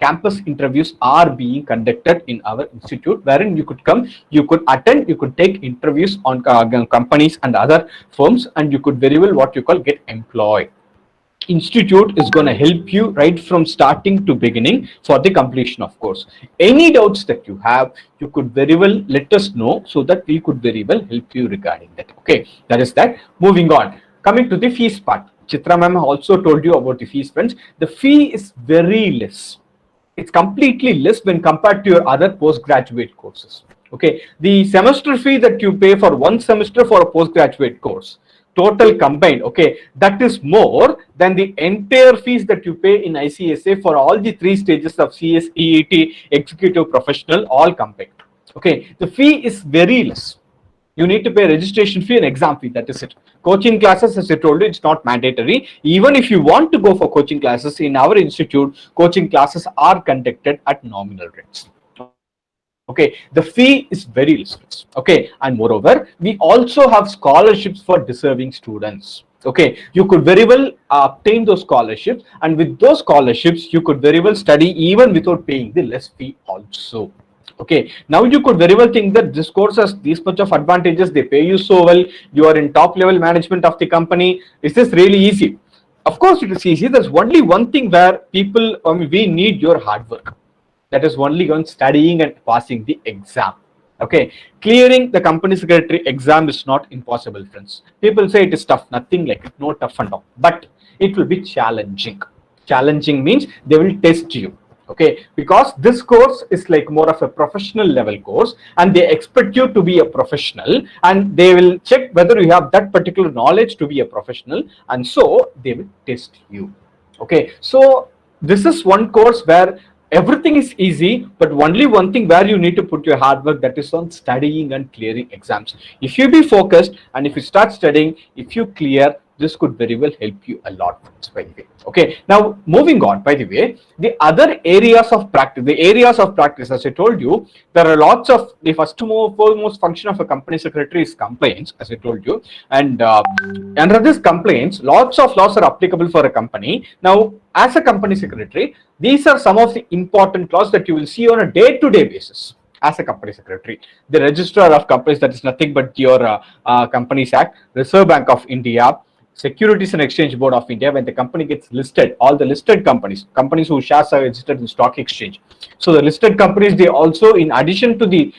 S5: campus interviews are being conducted in our institute, wherein you could come, you could attend, you could take interviews on companies and other firms, and you could very well what you call get employed. Institute is going to help you right from starting to beginning for the completion of course. Any doubts that you have, you could very well let us know so that we could very well help you regarding that. Okay, that is that. Moving on, coming to the fees part, Chitra ma'am also told you about the fees, friends. The fee is very less. It's completely less when compared to your other postgraduate courses. Okay, the semester fee that you pay for one semester for a postgraduate course, total combined, okay, that is more than the entire fees that you pay in ICSA for all the 3 stages of CSEET, executive, professional, all combined. Okay, the fee is very less. You need to pay registration fee and exam fee, that is it. Coaching classes, as I told you, it's not mandatory. Even if you want to go for coaching classes in our institute, coaching classes are conducted at nominal rates. Okay, the fee is very less. Okay, and moreover, we also have scholarships for deserving students. Okay, you could very well obtain those scholarships, and with those scholarships, you could very well study even without paying the less fee also. Okay, now you could very well think that this course has these much of advantages, they pay you so well, you are in top level management of the company. Is this really easy? Of course it is easy. There's only one thing where people, we need your hard work. That is only on studying and passing the exam. Okay, clearing the company secretary exam is not impossible, friends. People say it is tough, nothing like it, no tough and all, but it will be challenging. Challenging means they will test you. Okay, because this course is like more of a professional level course, and they expect you to be a professional, and they will check whether you have that particular knowledge to be a professional, and so they will test you. Okay, so this is one course where everything is easy, but only one thing where you need to put your hard work, that is on studying and clearing exams. If you be focused and if you start studying, if you clear, this could very well help you a lot, by the way. Okay, now moving on, by the way, the other areas of practice, as I told you, there are lots of, the foremost function of a company secretary is compliance, as I told you, and under this compliance, lots of laws are applicable for a company. Now, as a company secretary, these are some of the important laws that you will see on a day-to-day basis. As a company secretary, the registrar of companies, that is nothing but your Companies Act, Reserve Bank of India, Securities and Exchange Board of India, when the company gets listed, all the listed companies whose shares are registered in stock exchange. So the listed companies, they also, in addition to the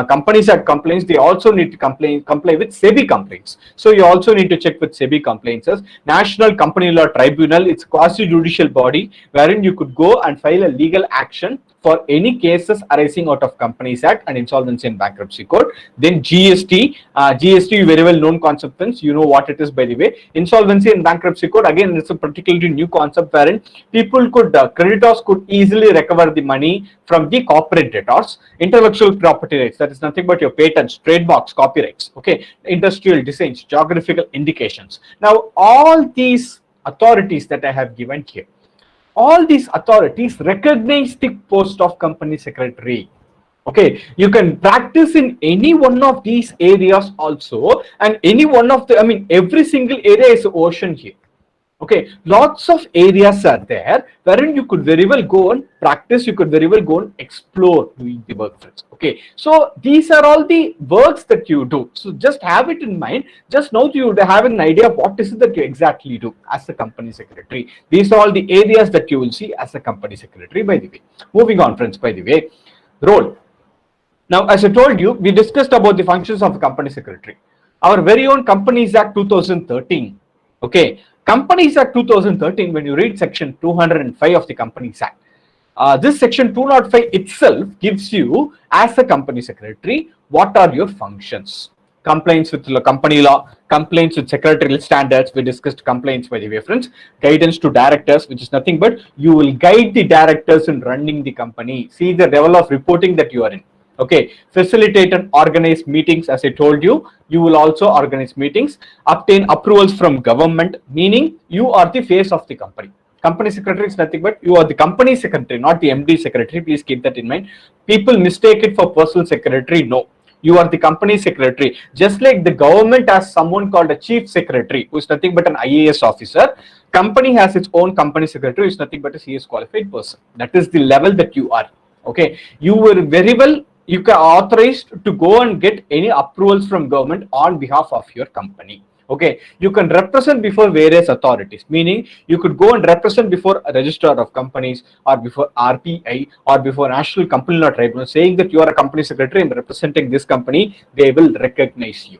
S5: Companies Act complaints, they also need to comply with SEBI complaints. So you also need to check with SEBI complaints. National Company Law Tribunal, it's quasi-judicial body wherein you could go and file a legal action for any cases arising out of Companies Act and Insolvency and Bankruptcy Code. Then GST, GST, very well known concept, friends. You know what it is, by the way. Insolvency and Bankruptcy Code, again, it's a particularly new concept wherein people could, creditors could easily recover the money from the corporate debtors. Intellectual property rights, that is nothing but your patents, trademarks, copyrights, okay, industrial designs, geographical indications. Now, all these authorities that I have given here, all these authorities recognize the post of company secretary. Okay, you can practice in any one of these areas also, and any one of the, every single area is ocean here. Okay, lots of areas are there wherein you could very well go and practice, you could very well go and explore doing the work, friends. Okay, so these are all the works that you do. So just have it in mind. Just now you would have an idea of what is it that you exactly do as a company secretary. These are all the areas that you will see as a company secretary, by the way. Moving on, friends, by the way, role. Now, as I told you, we discussed about the functions of a company secretary. Our very own Companies Act 2013. Okay, Companies Act 2013, when you read section 205 of the Companies Act, this section 205 itself gives you, as a company secretary, what are your functions. Compliance with company law, compliance with secretarial standards, we discussed compliance, by the way, friends. Guidance to directors, which is nothing but you will guide the directors in running the company. See the level of reporting that you are in. Okay, facilitate and organize meetings, as I told you, you will also organize meetings. Obtain approvals from government, meaning you are the face of the company. Company secretary is nothing but you are the company secretary, not the MD secretary. Please keep that in mind. People mistake it for personal secretary. No, You are the company secretary. Just like the government has someone called a chief secretary, who is nothing but an IAS officer, company has its own company secretary, who is nothing but a CS qualified person. That is the level that you are. Okay, you were very well, you can authorized to go and get any approvals from government on behalf of your company. Okay, you can represent before various authorities, meaning you could go and represent before a registrar of companies or before RPI or before National Company Law Tribunal, saying that you are a company secretary and representing this company. They will recognize you.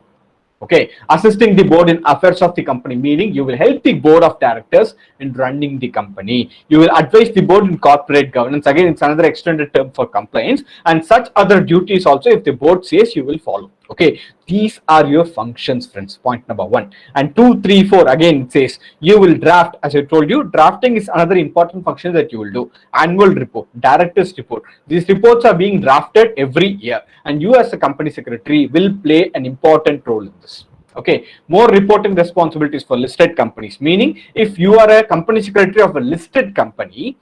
S5: Okay, assisting the board in affairs of the company, meaning you will help the board of directors in running the company. You will advise the board in corporate governance. Again, it's another extended term for compliance, and such other duties also, if the board says, you will follow. Okay, these are your functions, friends. Point number 1. And 2, 3, 4, again it says you will draft. As I told you, drafting is another important function that you will do. Annual report, director's report, these reports are being drafted every year, and you as a company secretary will play an important role in this. Okay, more reporting responsibilities for listed companies, meaning if you are a company secretary of a listed company,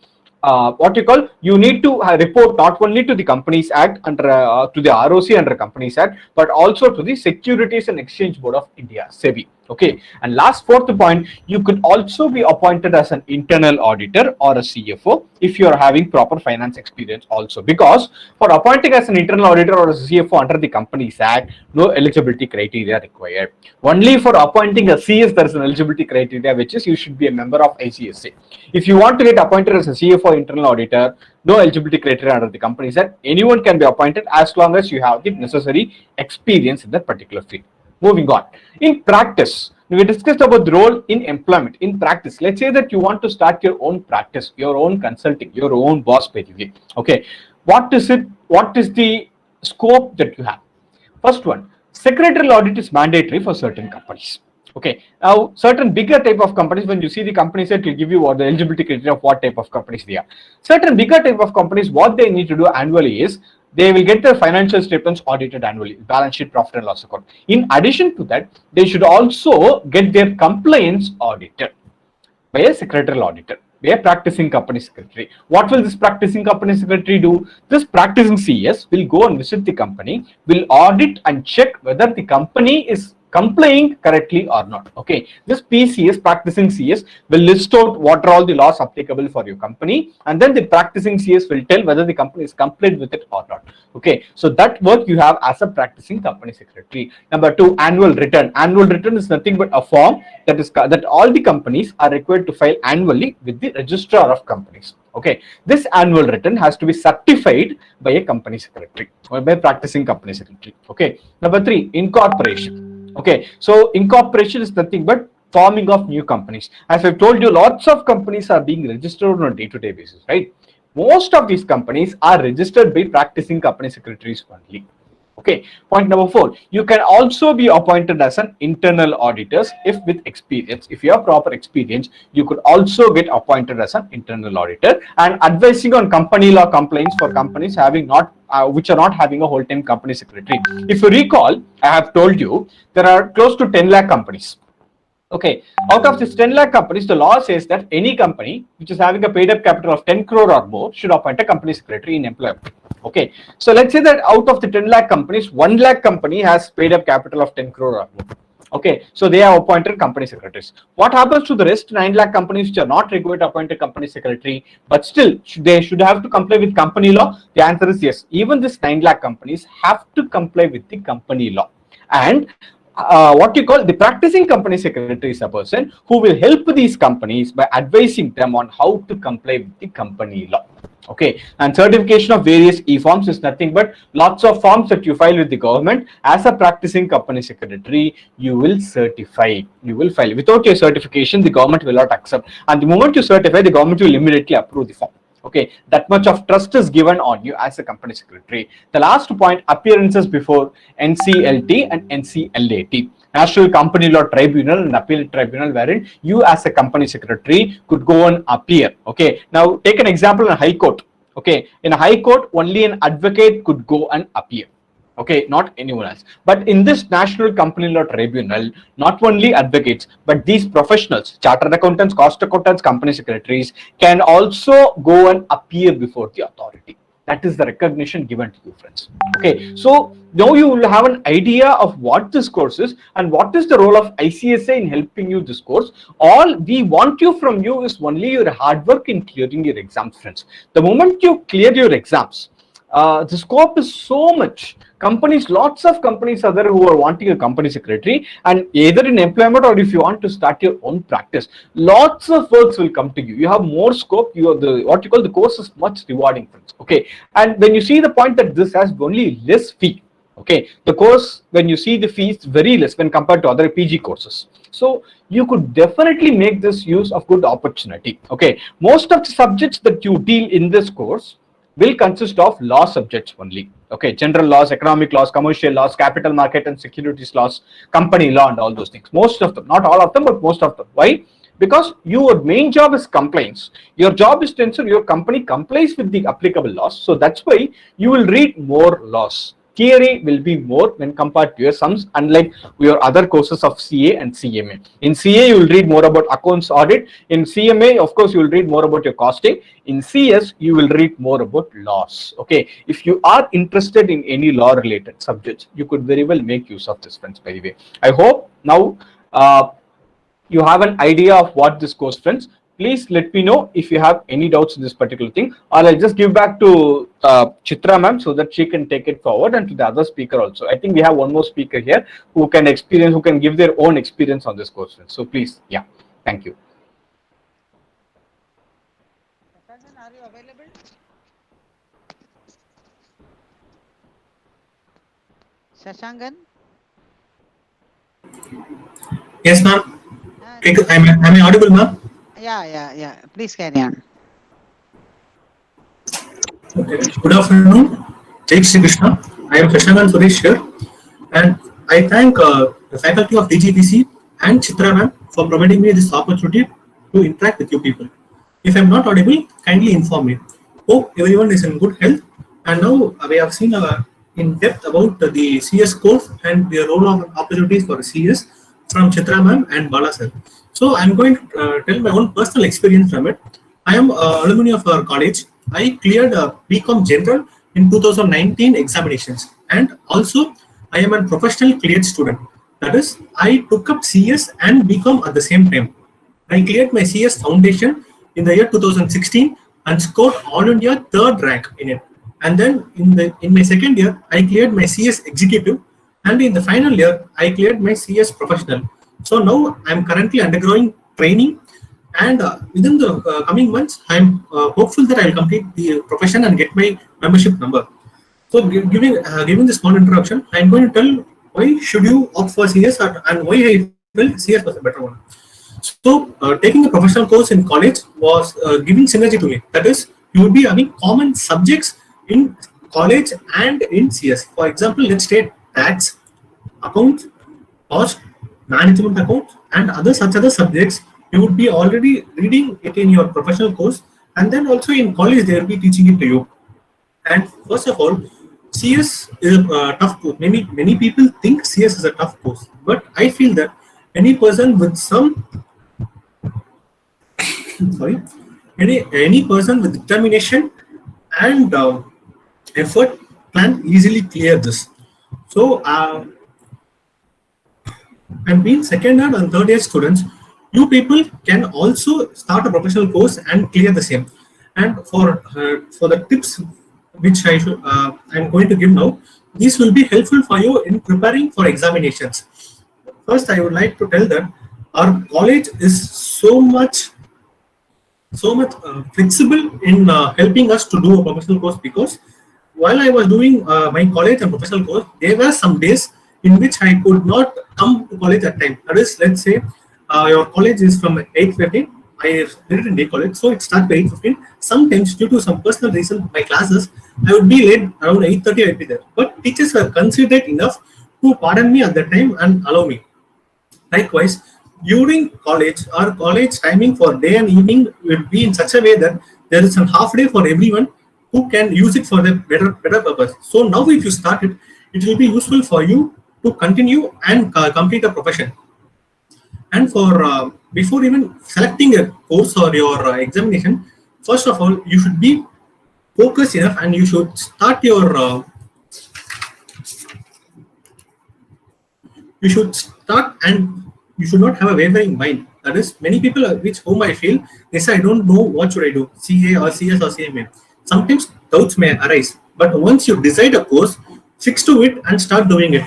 S5: what you call, you need to report not only to the Companies Act under to the ROC under Companies Act, but also to the Securities and Exchange Board of India, SEBI. Okay, and last, 4th point, you could also be appointed as an internal auditor or a CFO if you are having proper finance experience also, because for appointing as an internal auditor or a CFO under the Companies Act, no eligibility criteria required. Only for appointing a CS there is an eligibility criteria, which is you should be a member of ICSA. If you want to get appointed as a CFO internal auditor, no eligibility criteria under the Companies Act. Anyone can be appointed as long as you have the necessary experience in that particular field. Moving on. In practice, we discussed about the role in employment. In practice, let's say that you want to start your own practice, your own consulting, your own boss basically. Okay, what is it? What is the scope that you have? First one, secretarial audit is mandatory for certain companies. Okay, now certain bigger type of companies, when you see the company set, will give you what the eligibility criteria of what type of companies they are. Certain bigger type of companies, what they need to do annually is they will get their financial statements audited annually, balance sheet, profit and loss account. In addition to that, they should also get their compliance audited by a secretarial auditor, by a practicing company secretary. What will this practicing company secretary do? This practicing CS will go and visit the company, will audit and check whether the company is complying correctly or not. Okay, this PCS, practicing CS, will list out what are all the laws applicable for your company, and then the practicing CS will tell whether the company is compliant with it or not. Okay, so that work you have as a practicing company secretary. Number 2, annual return. Annual return is nothing but a form that all the companies are required to file annually with the registrar of companies. Okay, this annual return has to be certified by a company secretary or by a practicing company secretary. Okay, number 3, incorporation. Okay, so incorporation is nothing but forming of new companies. As I've told you, lots of companies are being registered on a day-to-day basis, right? Most of these companies are registered by practicing company secretaries only. Okay, point number 4, you can also be appointed as an internal auditors if with experience. If you have proper experience, you could also get appointed as an internal auditor and advising on company law compliance for companies having not which are not having a whole-time company secretary. If you recall, I have told you there are close to 10 lakh companies. Okay, out of this 10 lakh companies, the law says that any company which is having a paid up capital of 10 crore or more should appoint a company secretary in employment. Okay, so let's say that out of the 10 lakh companies, 1 lakh company has paid up capital of 10 crore or more. Okay, so they have appointed company secretaries. What happens to the rest 9 lakh companies which are not required to appoint a company secretary, but still they should have to comply with company law? The answer is yes. Even this 9 lakh companies have to comply with the company law. And what you call the practicing company secretary is a person who will help these companies by advising them on how to comply with the company law. Okay, and certification of various e-forms is nothing but lots of forms that you file with the government. As a practicing company secretary, you will certify, you will file. Without your certification, the government will not accept, and the moment you certify, the government will immediately approve the form. Okay, that much of trust is given on you as a company secretary. The last point, appearances before NCLT and NCLAT, National Company Law Tribunal and Appellate Tribunal, wherein you as a company secretary could go and appear. Okay, now take an example in a high court. Okay, in a high court, only an advocate could go and appear. Okay, not anyone else. But in this National Company Law Tribunal, not only advocates, but these professionals, chartered accountants, cost accountants, company secretaries, can also go and appear before the authority. That is the recognition given to you, friends. Okay. Okay, so now you will have an idea of what this course is and what is the role of ICSA in helping you this course. All we want you from you is only your hard work in clearing your exams, friends. The moment you clear your exams, the scope is so much. Companies, lots of companies are there who are wanting a company secretary, and either in employment or if you want to start your own practice, lots of works will come to you. You have more scope. You have the what you call the course is much rewarding, friends. Okay, and when you see the point that this has only less fee. Okay, the course, when you see the fees, very less when compared to other PG courses. So you could definitely make this use of good opportunity. Okay, most of the subjects that you deal in this course will consist of law subjects only. Okay, general laws, economic laws, commercial laws, capital market and securities laws, company law, and all those things. Most of them, not all of them, but most of them. Why? Because your main job is compliance. Your job is to ensure your company complies with the applicable laws. So that's why you will read more laws. Theory will be more when compared to your sums, unlike your other courses of CA and CMA. In CA, you will read more about accounts audit. In CMA, of course, you will read more about your costing. In CS, you will read more about laws. Okay, if you are interested in any law related subjects, you could very well make use of this, friends, by the way. I hope now you have an idea of what this course, friends. Please let me know if you have any doubts in this particular thing, or I'll just give back to Chitra ma'am so that she can take it forward, and to the other speaker also. I think we have one more speaker here who can give their own experience on this course, friends. So please, yeah, thank you.
S4: Are you available? Shashangan?
S6: Yes, ma'am. Am I audible, ma'am?
S4: Yeah. Please carry on.
S6: Okay. Good afternoon. Jai Shri Krishna. I am Shashangan Suresh here, and I thank the faculty of DGVC and Chitra ma'am for providing me this opportunity to interact with you people. If I am not audible, kindly inform me. Hope everyone is in good health. And now we have seen in depth about the CS course and the role of opportunities for CS from Chitra ma'am and Bala sir. So I'm going to tell my own personal experience from it. I am alumni of our college. I cleared BCom General in 2019 examinations, and also I am a professional cleared student. That is, I took up CS and BCom at the same time. I cleared my CS Foundation in the year 2016 and scored All India third rank in it. And then in my second year, I cleared my CS Executive, and in the final year, I cleared my CS Professional. So now I am currently undergoing training, and within the coming months, I am hopeful that I will complete the profession and get my membership number. So giving this small introduction, I am going to tell why should you opt for CS and why I feel CS was a better one. So taking a professional course in college was giving synergy to me. That is, you will be having common subjects in college and in CS. For example, let's take tax, accounts, cost, management accounts, and other subjects. You would be already reading it in your professional course, and then also in college they will be teaching it to you. And first of all, CS is a tough course. Many people think CS is a tough course, but I feel that any person with some any person with determination and effort can easily clear this. So and being second year and third year students, you people can also start a professional course and clear the same. And for the tips which I'm going to give now, these will be helpful for you in preparing for examinations. First, I would like to tell that our college is so much flexible in helping us to do a professional course, because while I was doing my college and professional course, there were some days in which I could not come to college at time. That is, let's say your college is from 8:15. I did it in day college, so it starts by 8:15. Sometimes, due to some personal reason, my classes, I would be late around 8:30. I'd be there, but teachers were considerate enough to pardon me at that time and allow me. Likewise, during college, our college timing for day and evening will be in such a way that there is a half day for everyone who can use it for the better purpose. So now, if you start it, it will be useful for you to continue and complete a profession. And for before even selecting a course or your examination, first of all, you should be focused enough, and you should start your you should start and you should not have a wavering mind. That is, many people which whom I feel, they say, I don't know what should I do, CA or CS or CMA. Sometimes doubts may arise, but once you decide a course, fix to it and start doing it.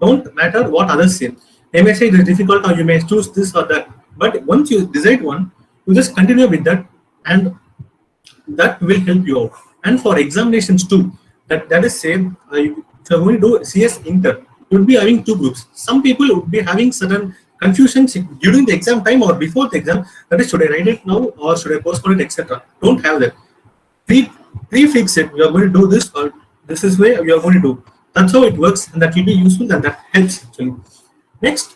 S6: Don't matter what others say. They may say it is difficult or you may choose this or that. But once you decide one, you just continue with that, and that will help you out. And for examinations too, that is same. If you're going to do CS Inter, you'll be having two groups. Some people would be having certain confusions during the exam time or before the exam. That is, should I write it now or should I postpone it, etc. Don't have that. Prefix it. We are going to do this, or this is where we are going to do. That's how it works, and that will be useful, and that helps actually. Next,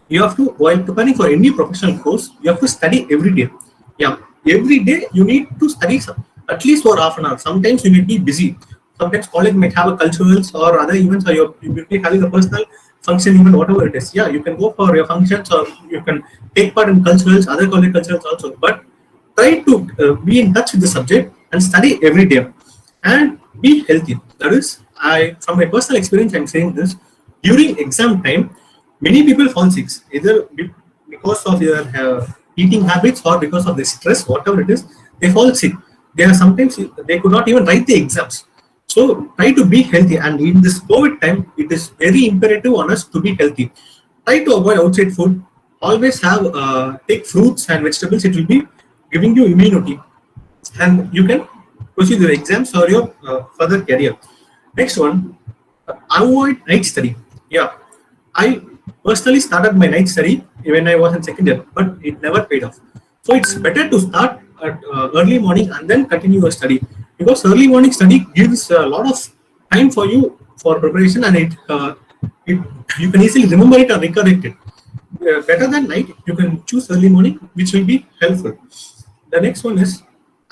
S6: you have to, while preparing for any professional course, you have to study every day. Yeah, every day you need to study at least for half an hour. Sometimes you may be busy. Sometimes college might have a culturals or other events, or you will be having a personal function, even whatever it is. Yeah, you can go for your functions, or you can take part in culturals, other college culturals also. But try to be in touch with the subject and study every day and be healthy. That is, from my personal experience, I'm saying this. During exam time, many people fall sick, either because of their eating habits or because of the stress, whatever it is, they fall sick. They are sometimes they could not even write the exams. So try to be healthy, and in this COVID time, it is very imperative on us to be healthy. Try to avoid outside food. Always have take fruits and vegetables. It will be giving you immunity, and you can proceed your exams or your further career. Next one, avoid night study. Yeah, I personally started my night study when I was in second year, but it never paid off. So it's better to start at early morning and then continue your study, because early morning study gives a lot of time for you for preparation, and you can easily remember it or recollect it. Better than night, you can choose early morning, which will be helpful. The next one is,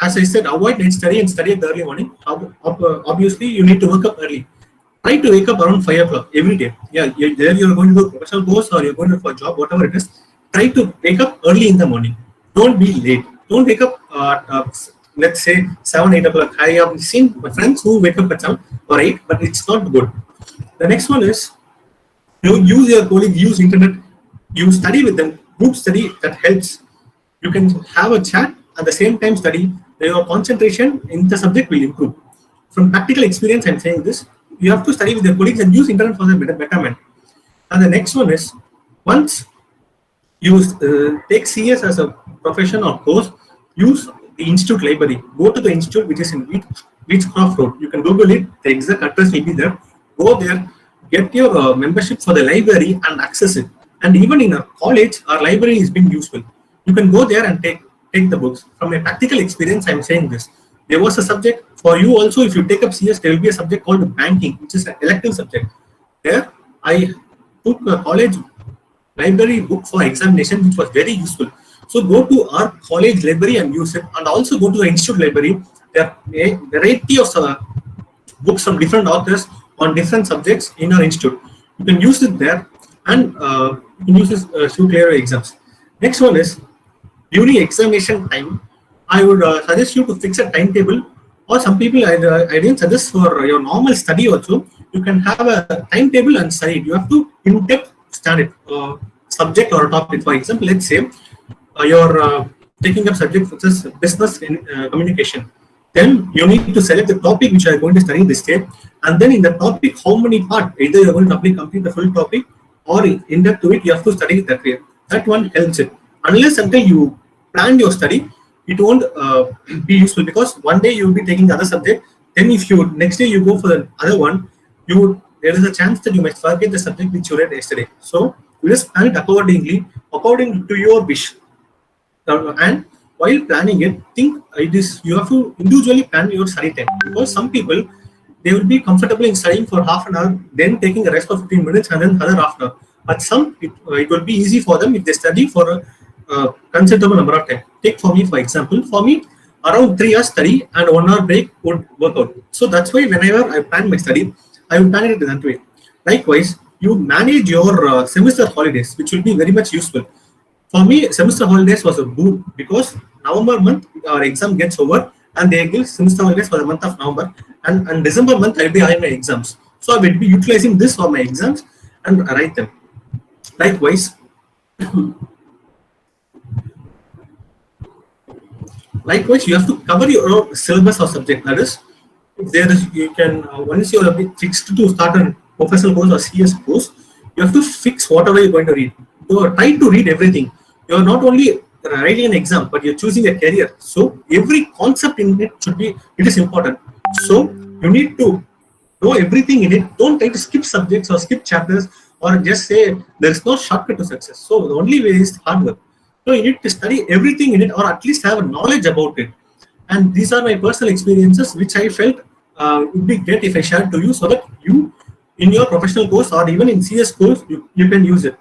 S6: as I said, avoid night study and study at the early morning. Obviously, you need to wake up early. Try to wake up around 5 o'clock every day. Yeah, you're going to do a professional course or you're going to for a job, whatever it is. Try to wake up early in the morning. Don't be late. Don't wake up let's say 7, 8 o'clock. I have seen my friends who wake up at 7 or 8, but it's not good. The next one is, you use your colleagues, use internet, you study with them, group study, that helps. You can have a chat at the same time study, your concentration in the subject will improve. From practical experience, I'm saying this. You have to study with your colleagues and use internet for the betterment. And the next one is, once you take CS as a profession or course, use the institute library. Go to the institute which is in Beechcroft Road. You can Google it. The exact address will be there. Go there, get your membership for the library and access it. And even in a college, our library is being useful. You can go there and take the books. From a practical experience, I'm saying this. There was a subject for you also. If you take up CS, there will be a subject called banking, which is an elective subject. There, I took a college library book for examination, which was very useful. So go to our college library and use it, and also go to the institute library. There are a variety of books from different authors on different subjects in our institute. You can use it there, and you can use this to clear your exams. Next one is, during examination time, I would suggest you to fix a timetable, or some people I didn't suggest for your normal study also. You can have a timetable and study. You have to in-depth study subject or a topic. For example, let's say you're taking up subject such as business communication. Then you need to select the topic which you are going to study this day, and then in the topic, how many parts? Either you're going to complete the full topic, or in depth to it, you have to study that way. That one helps it. Unless until you plan your study, it won't be useful, because one day you will be taking the other subject. Then if you next day you go for the other one, there is a chance that you might forget the subject which you read yesterday. So you just plan it accordingly, according to your wish. And while planning it, you have to individually plan your study time, because some people, they will be comfortable in studying for half an hour, then taking the rest of 15 minutes and then another half an hour. But some it will be easy for them if they study for a considerable number of time. Take for me, for example, around 3 hours study and 1 hour break would work out. So that's why whenever I plan my study, I will plan it that way. Likewise, you manage your semester holidays, which will be very much useful. For me, semester holidays was a boon, because November month our exam gets over and they give semester holidays for the month of November, and December month I will be having my exams. So I will be utilizing this for my exams and write them. Likewise, likewise, you have to cover your own syllabus or subject. That is, if there is, you can once you are a bit fixed to start a professional course or CS course, you have to fix whatever you're going to read. You are trying to read everything. You are not only writing an exam, but you're choosing a career. So every concept in it should be. It is important. So you need to know everything in it. Don't try to skip subjects or skip chapters or just say there is no shortcut to success. So the only way is hard work. So you need to study everything in it or at least have a knowledge about it. And these are my personal experiences, which I felt would be great if I shared to you so that you, in your professional course or even in CS course, you can use it.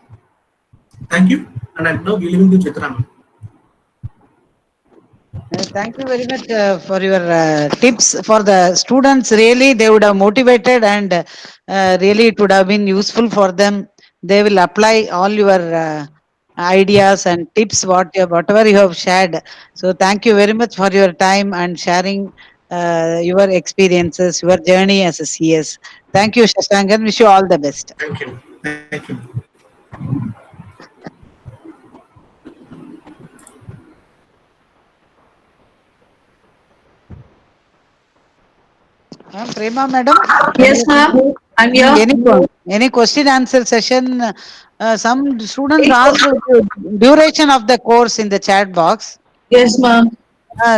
S6: Thank you. And I'm now giving to Chitra ma'am.
S4: Thank you very much for your tips for the students. Really, they would have motivated and really it would have been useful for them. They will apply all your ideas and tips, whatever you have shared. So, thank you very much for your time and sharing your experiences, your journey as a CS. Thank you, Shashankan. Wish you all the best.
S6: Thank you. Thank you.
S4: Prema, madam.
S7: Yes, ma'am. I'm here.
S4: Any question answer session? Some students asked the duration of the course in the chat box.
S7: Yes, ma'am.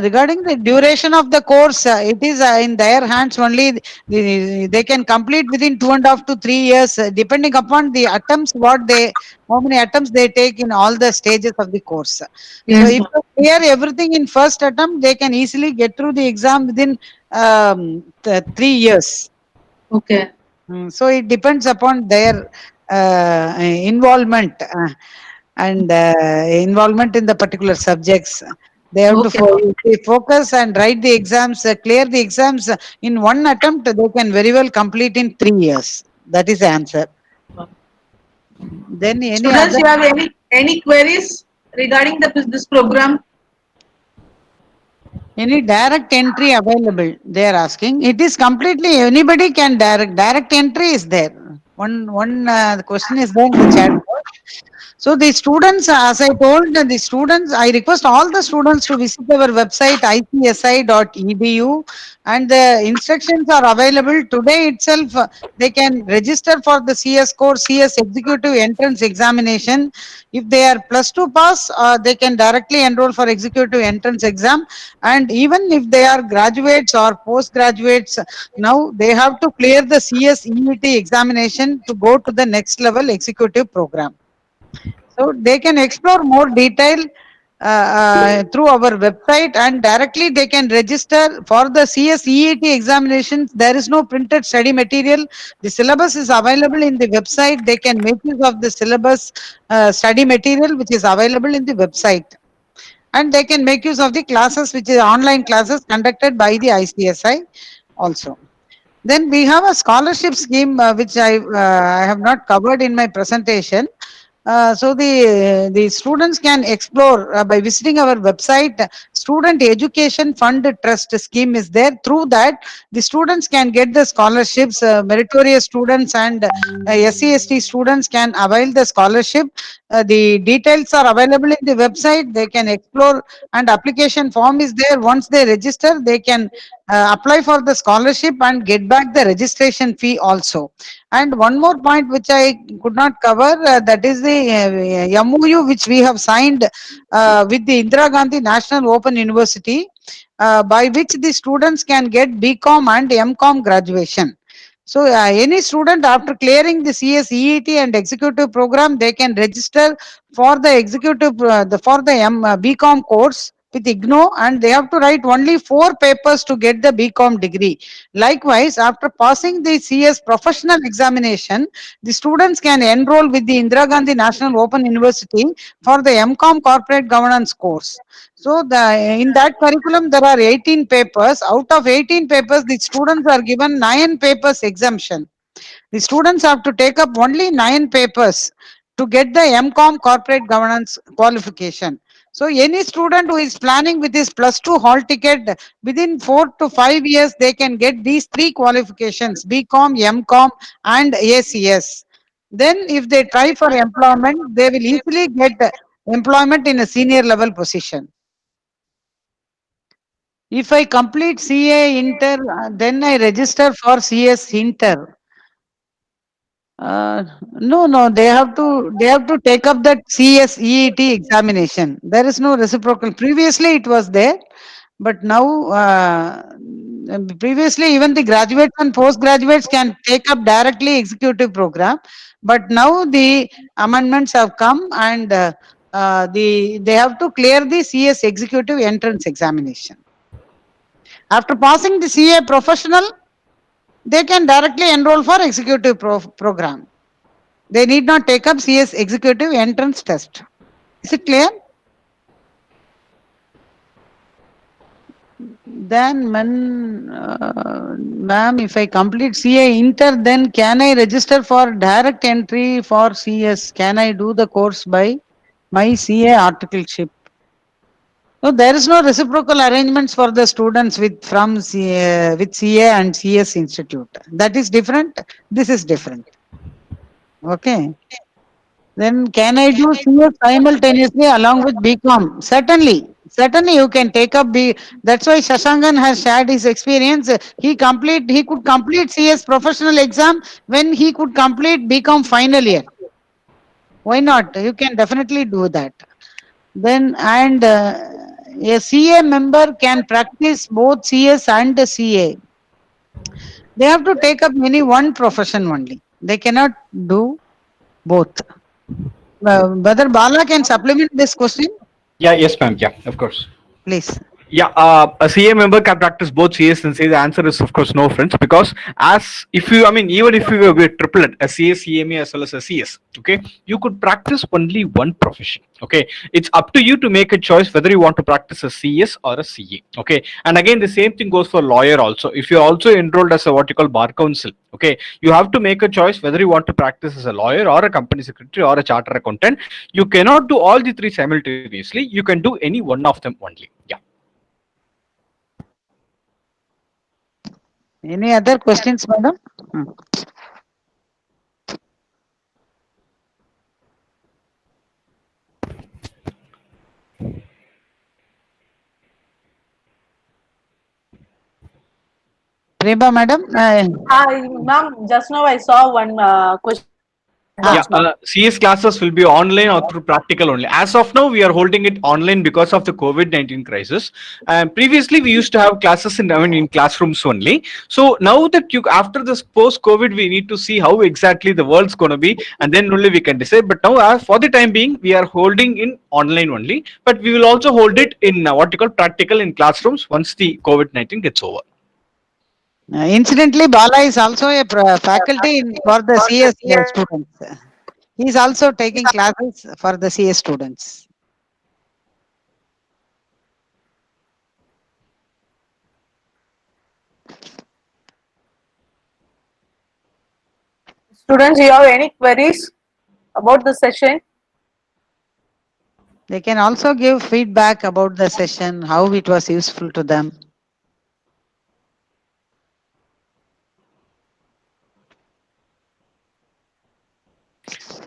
S4: Regarding the duration of the course, it is in their hands only. They can complete within 2.5 to 3 years, depending upon the attempts, how many attempts they take in all the stages of the course. So,
S7: Yes,
S4: if
S7: ma'am.
S4: they clear everything in first attempt, they can easily get through the exam within 3 years.
S7: Okay.
S4: So it depends upon their involvement and involvement in the particular subjects. They have to
S7: Okay.
S4: they focus and write the exams, clear the exams in one attempt. They can very well complete in 3 years. That is the answer. Then any
S7: Students,
S4: other
S7: you have any queries regarding this program?
S4: any direct entry available? They are asking. It is completely anybody can direct entry is there. One question is there in the chat box. So the students, as I told the students, I request all the students to visit our website icsi.edu and the instructions are available today itself. They can register for the CS course, CS Executive Entrance Examination. If they are plus two pass, they can directly enroll for Executive Entrance Exam. And even if they are graduates or postgraduates, now they have to clear the CSEET examination to go to the next level executive program. So they can explore more detail through our website and directly they can register for the CSEET examinations. There is no printed study material. The syllabus is available in the website. They can make use of the syllabus study material which is available in the website. And they can make use of the classes which is online classes conducted by the ICSI also. Then we have a scholarship scheme which I have not covered in my presentation. So the students can explore by visiting our website. Student Education Fund Trust scheme is there. Through that, the students can get the scholarships. Meritorious students and SC/ST students can avail the scholarship. The details are available in the website. They can explore, and application form is there. Once they register, they can apply for the scholarship and get back the registration fee also. And one more point which I could not cover, that is the MOU which we have signed with the Indira Gandhi National Open University, by which the students can get BCom and MCom graduation. So any student after clearing the CSEET and executive program, they can register for the executive for the BCom course with IGNO, and they have to write only 4 papers to get the BCom degree. Likewise, after passing the CS professional examination, the students can enroll with the Indira Gandhi National Open University for the MCom corporate governance course. So in that curriculum, there are 18 papers. Out of 18 papers, the students are given 9 papers exemption. The students have to take up only 9 papers to get the MCom corporate governance qualification. So any student who is planning with his plus two hall ticket, within 4 to 5 years, they can get these 3 qualifications: BCom, MCom, and ACS. then if they try for employment, they will easily get employment in a senior level position. If I complete CA Inter, then I register for CS Inter. No, they have to take up that CSEET examination. There is no reciprocal. Previously, it was there, but now, previously, even the graduates and postgraduates can take up directly executive program, but now the amendments have come and they have to clear the CS executive entrance examination. After passing the CA professional, they can directly enroll for executive program. They need not take up CS executive entrance test. Is it clear? Then, ma'am, if I complete CA Inter, then can I register for direct entry for CS? Can I do the course by my CA articleship? No, there is no reciprocal arrangements for the students with CA and CS Institute. That is different. This is different. Okay. Then can I do CS simultaneously along with BCom? Certainly. Certainly you can take up B. That's why Shashangan has shared his experience. He could complete CS professional exam when he could complete BCom final year. Why not? You can definitely do that. Then a CA member can practice both CS and CA. They have to take up any one profession only. They cannot do both. Whether Bala can supplement this question,
S5: Yeah, yes, ma'am. Yeah, of course.
S4: please.
S5: Yeah, a CA member can practice both CS and CA. The answer is of course no, friends, because as if you, I mean, even if you were a triplet, a CS, CMA as well as a CS, okay, you could practice only one profession. Okay, it's up to you to make a choice whether you want to practice a CS or a CA. Okay, and again the same thing goes for lawyer also. If you're also enrolled as a what you call bar counsel, okay, you have to make a choice whether you want to practice as a lawyer or a company secretary or a chartered accountant. You cannot do all the three simultaneously. You can do any one of them only. Yeah.
S4: Any other questions, madam? Prema, madam?
S7: Hi, ma'am. Just now I saw one question.
S5: Yeah, CS classes will be online or through practical only. As of now, we are holding it online because of the COVID-19 crisis. And previously, we used to have classes in classrooms only. So now that after this post-COVID, we need to see how exactly the world's going to be, and then only we can decide. But now, for the time being, we are holding in online only. But we will also hold it in what you call practical in classrooms once the COVID-19 gets over.
S4: Incidentally, Bala is also a faculty for the CS students. He is also taking classes for the CS students.
S7: Students, you have any queries about the session?
S4: They can also give feedback about the session, how it was useful to them.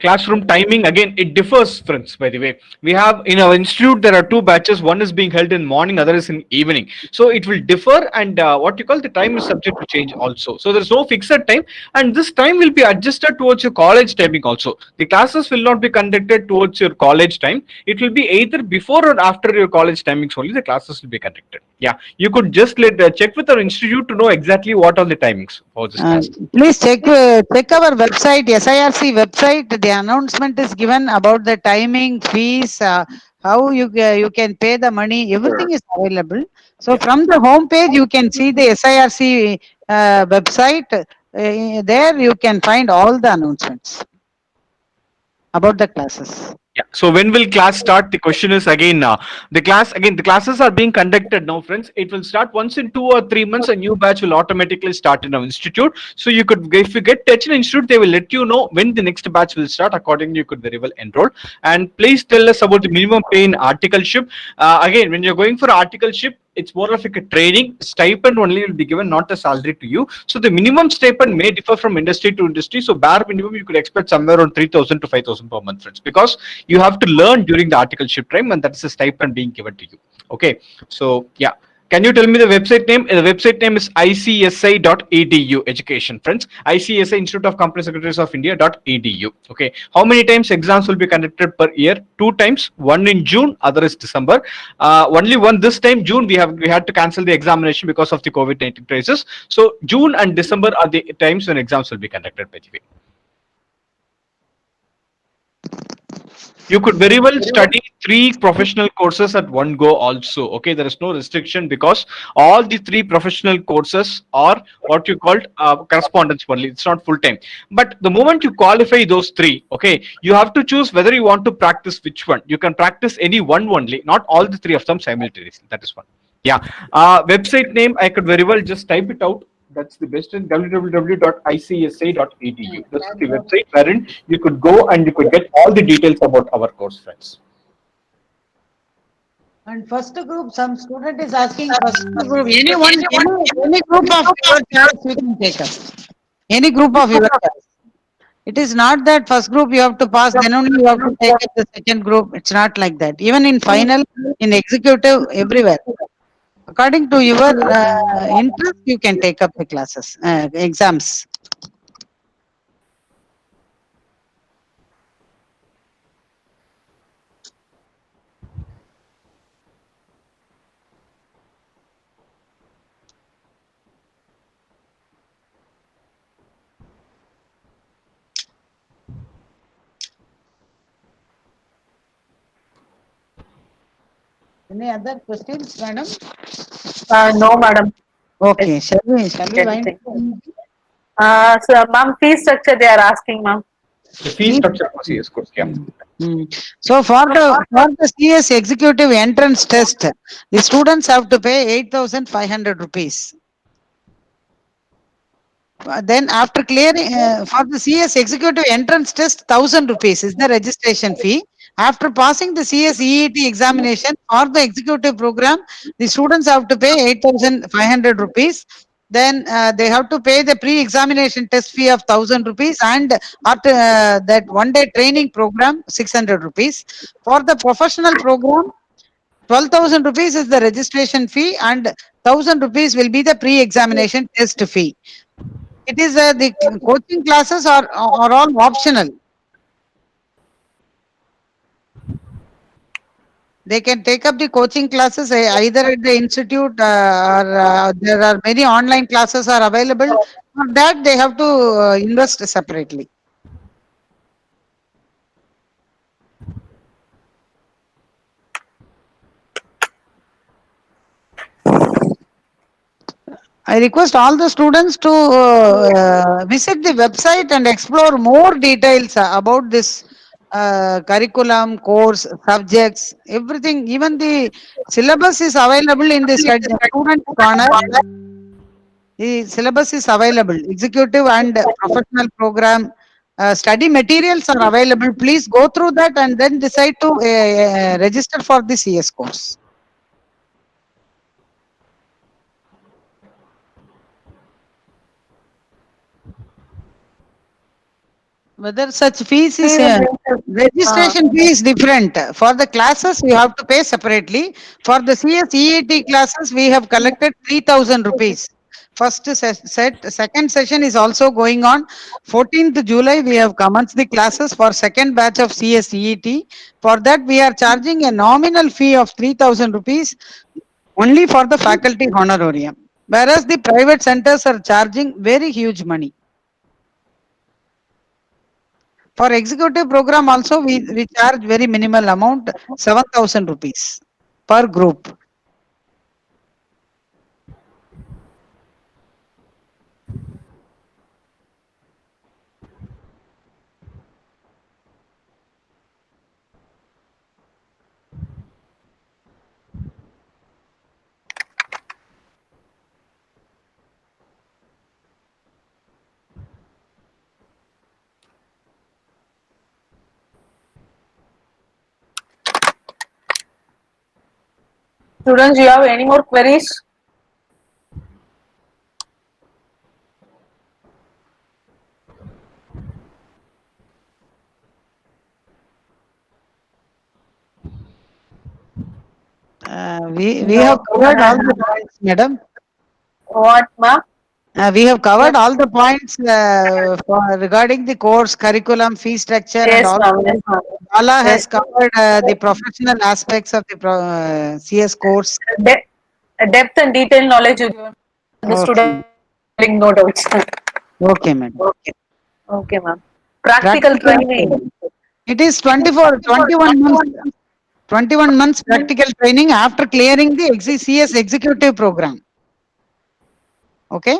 S5: Classroom timing, again, it differs, friends. By the way, we have in our institute there are two batches. One is being held in morning, other is in evening. So it will differ, and what you call the time is subject to change also. So there's no fixed time, and this time will be adjusted towards your college timing also. The classes will not be conducted towards your college time. It will be either before or after your college timings only. The classes will be conducted. Yeah, you could just check with our institute to know exactly what are the timings for this class.
S4: Please check our website, SIRC website. The announcement is given about the timing, fees, how you can pay the money. Everything is available. So from the home page, you can see the SIRC website. There you can find all the announcements about the classes.
S5: Yeah. So when will class start? The question is again, the classes are being conducted now, friends. It will start once in 2 or 3 months. A new batch will automatically start in our institute. So you could, if you get touch in institute, they will let you know when the next batch will start. Accordingly, you could very well enroll. And please tell us about the minimum pay in articleship. Again, when you're going for articleship, it's more of like a training. Stipend only will be given, not a salary to you. So the minimum stipend may differ from industry to industry. So bare minimum you could expect somewhere around 3,000 to 5,000 per month, friends, because you have to learn during the articleship time, and that's a stipend being given to you. Okay, so yeah. Can you tell me the website name? The website name is icsi.edu. Education, friends. ICSI, Institute of Company Secretaries of India.edu. Okay. How many times exams will be conducted per year? 2 times. One in June, other is December. Only one this time, June. We had to cancel the examination because of the COVID-19 crisis. So June and December are the times when exams will be conducted. By the way, you could very well study 3 professional courses at one go also. Okay, there is no restriction because all the 3 professional courses are what you called correspondence only. It's not full time. But the moment you qualify those three, okay, you have to choose whether you want to practice which one. You can practice any one only, not all the three of them simultaneously. That is one. Yeah. Website name, I could very well just type it out. That's the best in www.icsa.edu. This is the website wherein you could go and you could get all the details about our course, friends.
S4: And first group, some student is asking first group, any group of your choice you can take up. Any group of your choice. It is not that first group you have to pass, then only you have to take up the second group. It's not like that. Even in final, in executive, everywhere. According to your interest, you can take up the classes, exams. Any other questions, madam?
S7: No, madam.
S4: Okay, shall we wind
S7: Anything.
S4: up?
S7: So, ma'am, fee structure they are asking, ma'am.
S5: The fee structure for CS course. Yeah.
S4: So for the CS executive entrance test, the students have to pay 8,500 rupees. Then after clearing for the CS executive entrance test, 1,000 rupees is the registration fee. After passing the CS EET examination for the executive program, the students have to pay 8,500 rupees. Then they have to pay the pre-examination test fee of 1,000 rupees, and after that one-day training program, 600 rupees. For the professional program, 12,000 rupees is the registration fee, and 1,000 rupees will be the pre-examination test fee. It is the coaching classes are all optional. They can take up the coaching classes either at the institute or there are many online classes are available. For that, they have to invest separately. I request all the students to visit the website and explore more details about this curriculum, course, subjects, everything. Even the syllabus is available in the student corner. The syllabus is available. Executive and professional program study materials are available. Please go through that and then decide to register for the CS course. Whether such fees is registration fee is different. For the classes, you have to pay separately. For the CS EAT classes, we have collected 3,000 rupees. First set, second session is also going on. 14th July, we have commenced the classes for second batch of CS EET. For that, we are charging a nominal fee of 3,000 rupees only for the faculty honorarium. Whereas the private centers are charging very huge money. For executive program also, we charge very minimal amount, 7,000 rupees per group.
S7: Students, do you have any more queries?
S4: We have covered all the points, madam.
S7: What, ma'am?
S4: We have covered all the points regarding the course, curriculum, fee structure, and
S7: Yes,
S4: all.
S7: ma'am. Yes, ma'am.
S4: Bala has
S7: Yes.
S4: covered the professional aspects of the CS course.
S7: De- Depth and detailed knowledge you given the
S4: Okay.
S7: student, no doubts.
S4: Okay, madam.
S7: Okay. Okay, ma'am. Practical training.
S4: It is 21 months. 21 months practical training after clearing the CS executive program. Okay.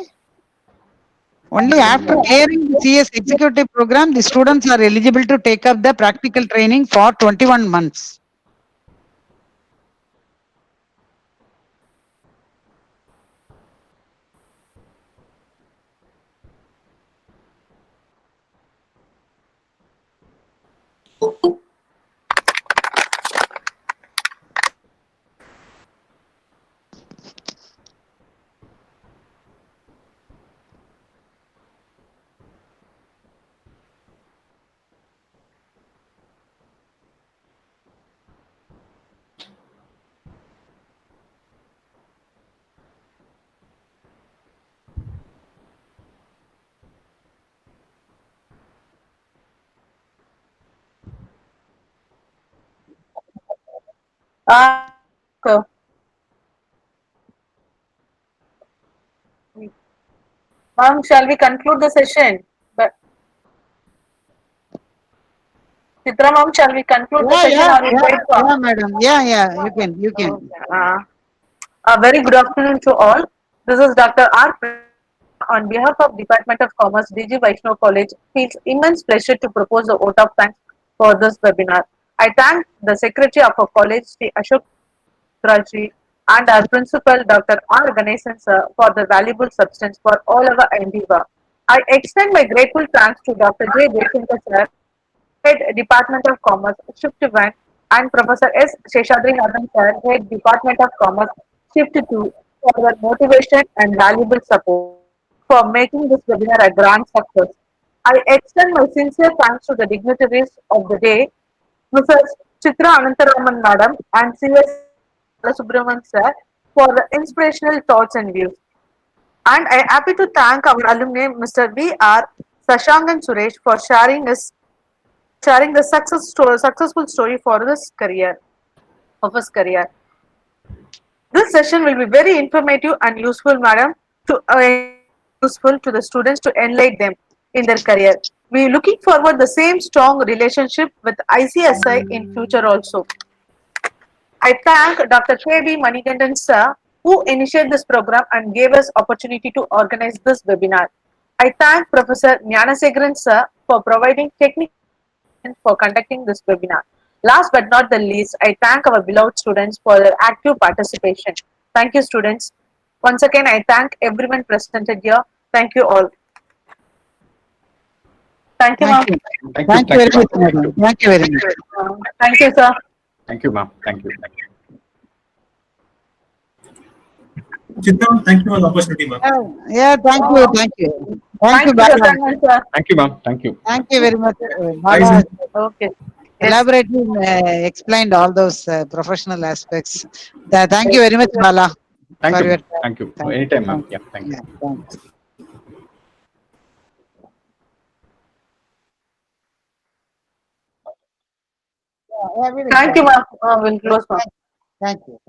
S4: Only after clearing the CS executive program, the students are eligible to take up the practical training for 21 months.
S7: So, ma'am, shall we conclude the session? But Chitra, ma'am, shall we conclude the session or we wait for?
S4: Yeah, madam. Yeah, you can.
S7: Okay. A very good afternoon to all. This is Dr. R. On behalf of Department of Commerce, DG Vaishnav College, feels immense pleasure to propose a vote of thanks for this webinar. I thank the Secretary of our college, Sri Ashok Raji, and our Principal, Dr. R. Ganesan sir, for the valuable substance for all our endeavor. I extend my grateful thanks to Dr. J. Devankar sir, Head Department of Commerce, Shift 1, and Professor S. Sheshadri Nathan sir, Head Department of Commerce, Shift 2, for their motivation and valuable support for making this webinar a grand success. I extend my sincere thanks to the dignitaries of the day, Mrs. Chitra Anantaraman Madam and CS Subramanian sir, for the inspirational thoughts and views. And I am happy to thank our alumni, Mr. V.R. Sashangan Suresh, for sharing the successful story for his career of his career. This session will be very informative and useful, madam, to useful to the students to enlighten them in their career. We are looking forward the same strong relationship with ICSI in future also. I thank Dr. K.B. Manikandan sir, who initiated this program and gave us opportunity to organize this webinar. I thank Professor Gnanasegaran sir for providing technical for conducting this webinar. Last but not the least, I thank our beloved students for their active participation. Thank you, students. Once again, I thank everyone presented here. Thank you all. Thank you, ma'am.
S4: Thank you very much, madam. Thank you very much.
S7: Thank you, sir.
S5: Thank you, ma'am. Thank you.
S6: Chitra, thank you for the opportunity, ma'am.
S4: Yeah, thank you. Thank you,
S7: Thank you,
S4: Bala.
S7: sir.
S5: Thank you, ma'am. Thank you.
S4: Thank you very much.
S6: Bye,
S4: Bala
S6: sir.
S7: Okay. Yes.
S4: elaborately explained all those professional aspects. Thank you very much, Bala.
S5: Thank
S4: for
S5: you.
S4: your
S5: Ma'am. Thank you.
S4: Thank you.
S5: Anytime, ma'am. Yeah. Thank you.
S4: Yeah, thanks.
S7: Thank you, ma'am. We'll close, ma'am.
S4: Thank you.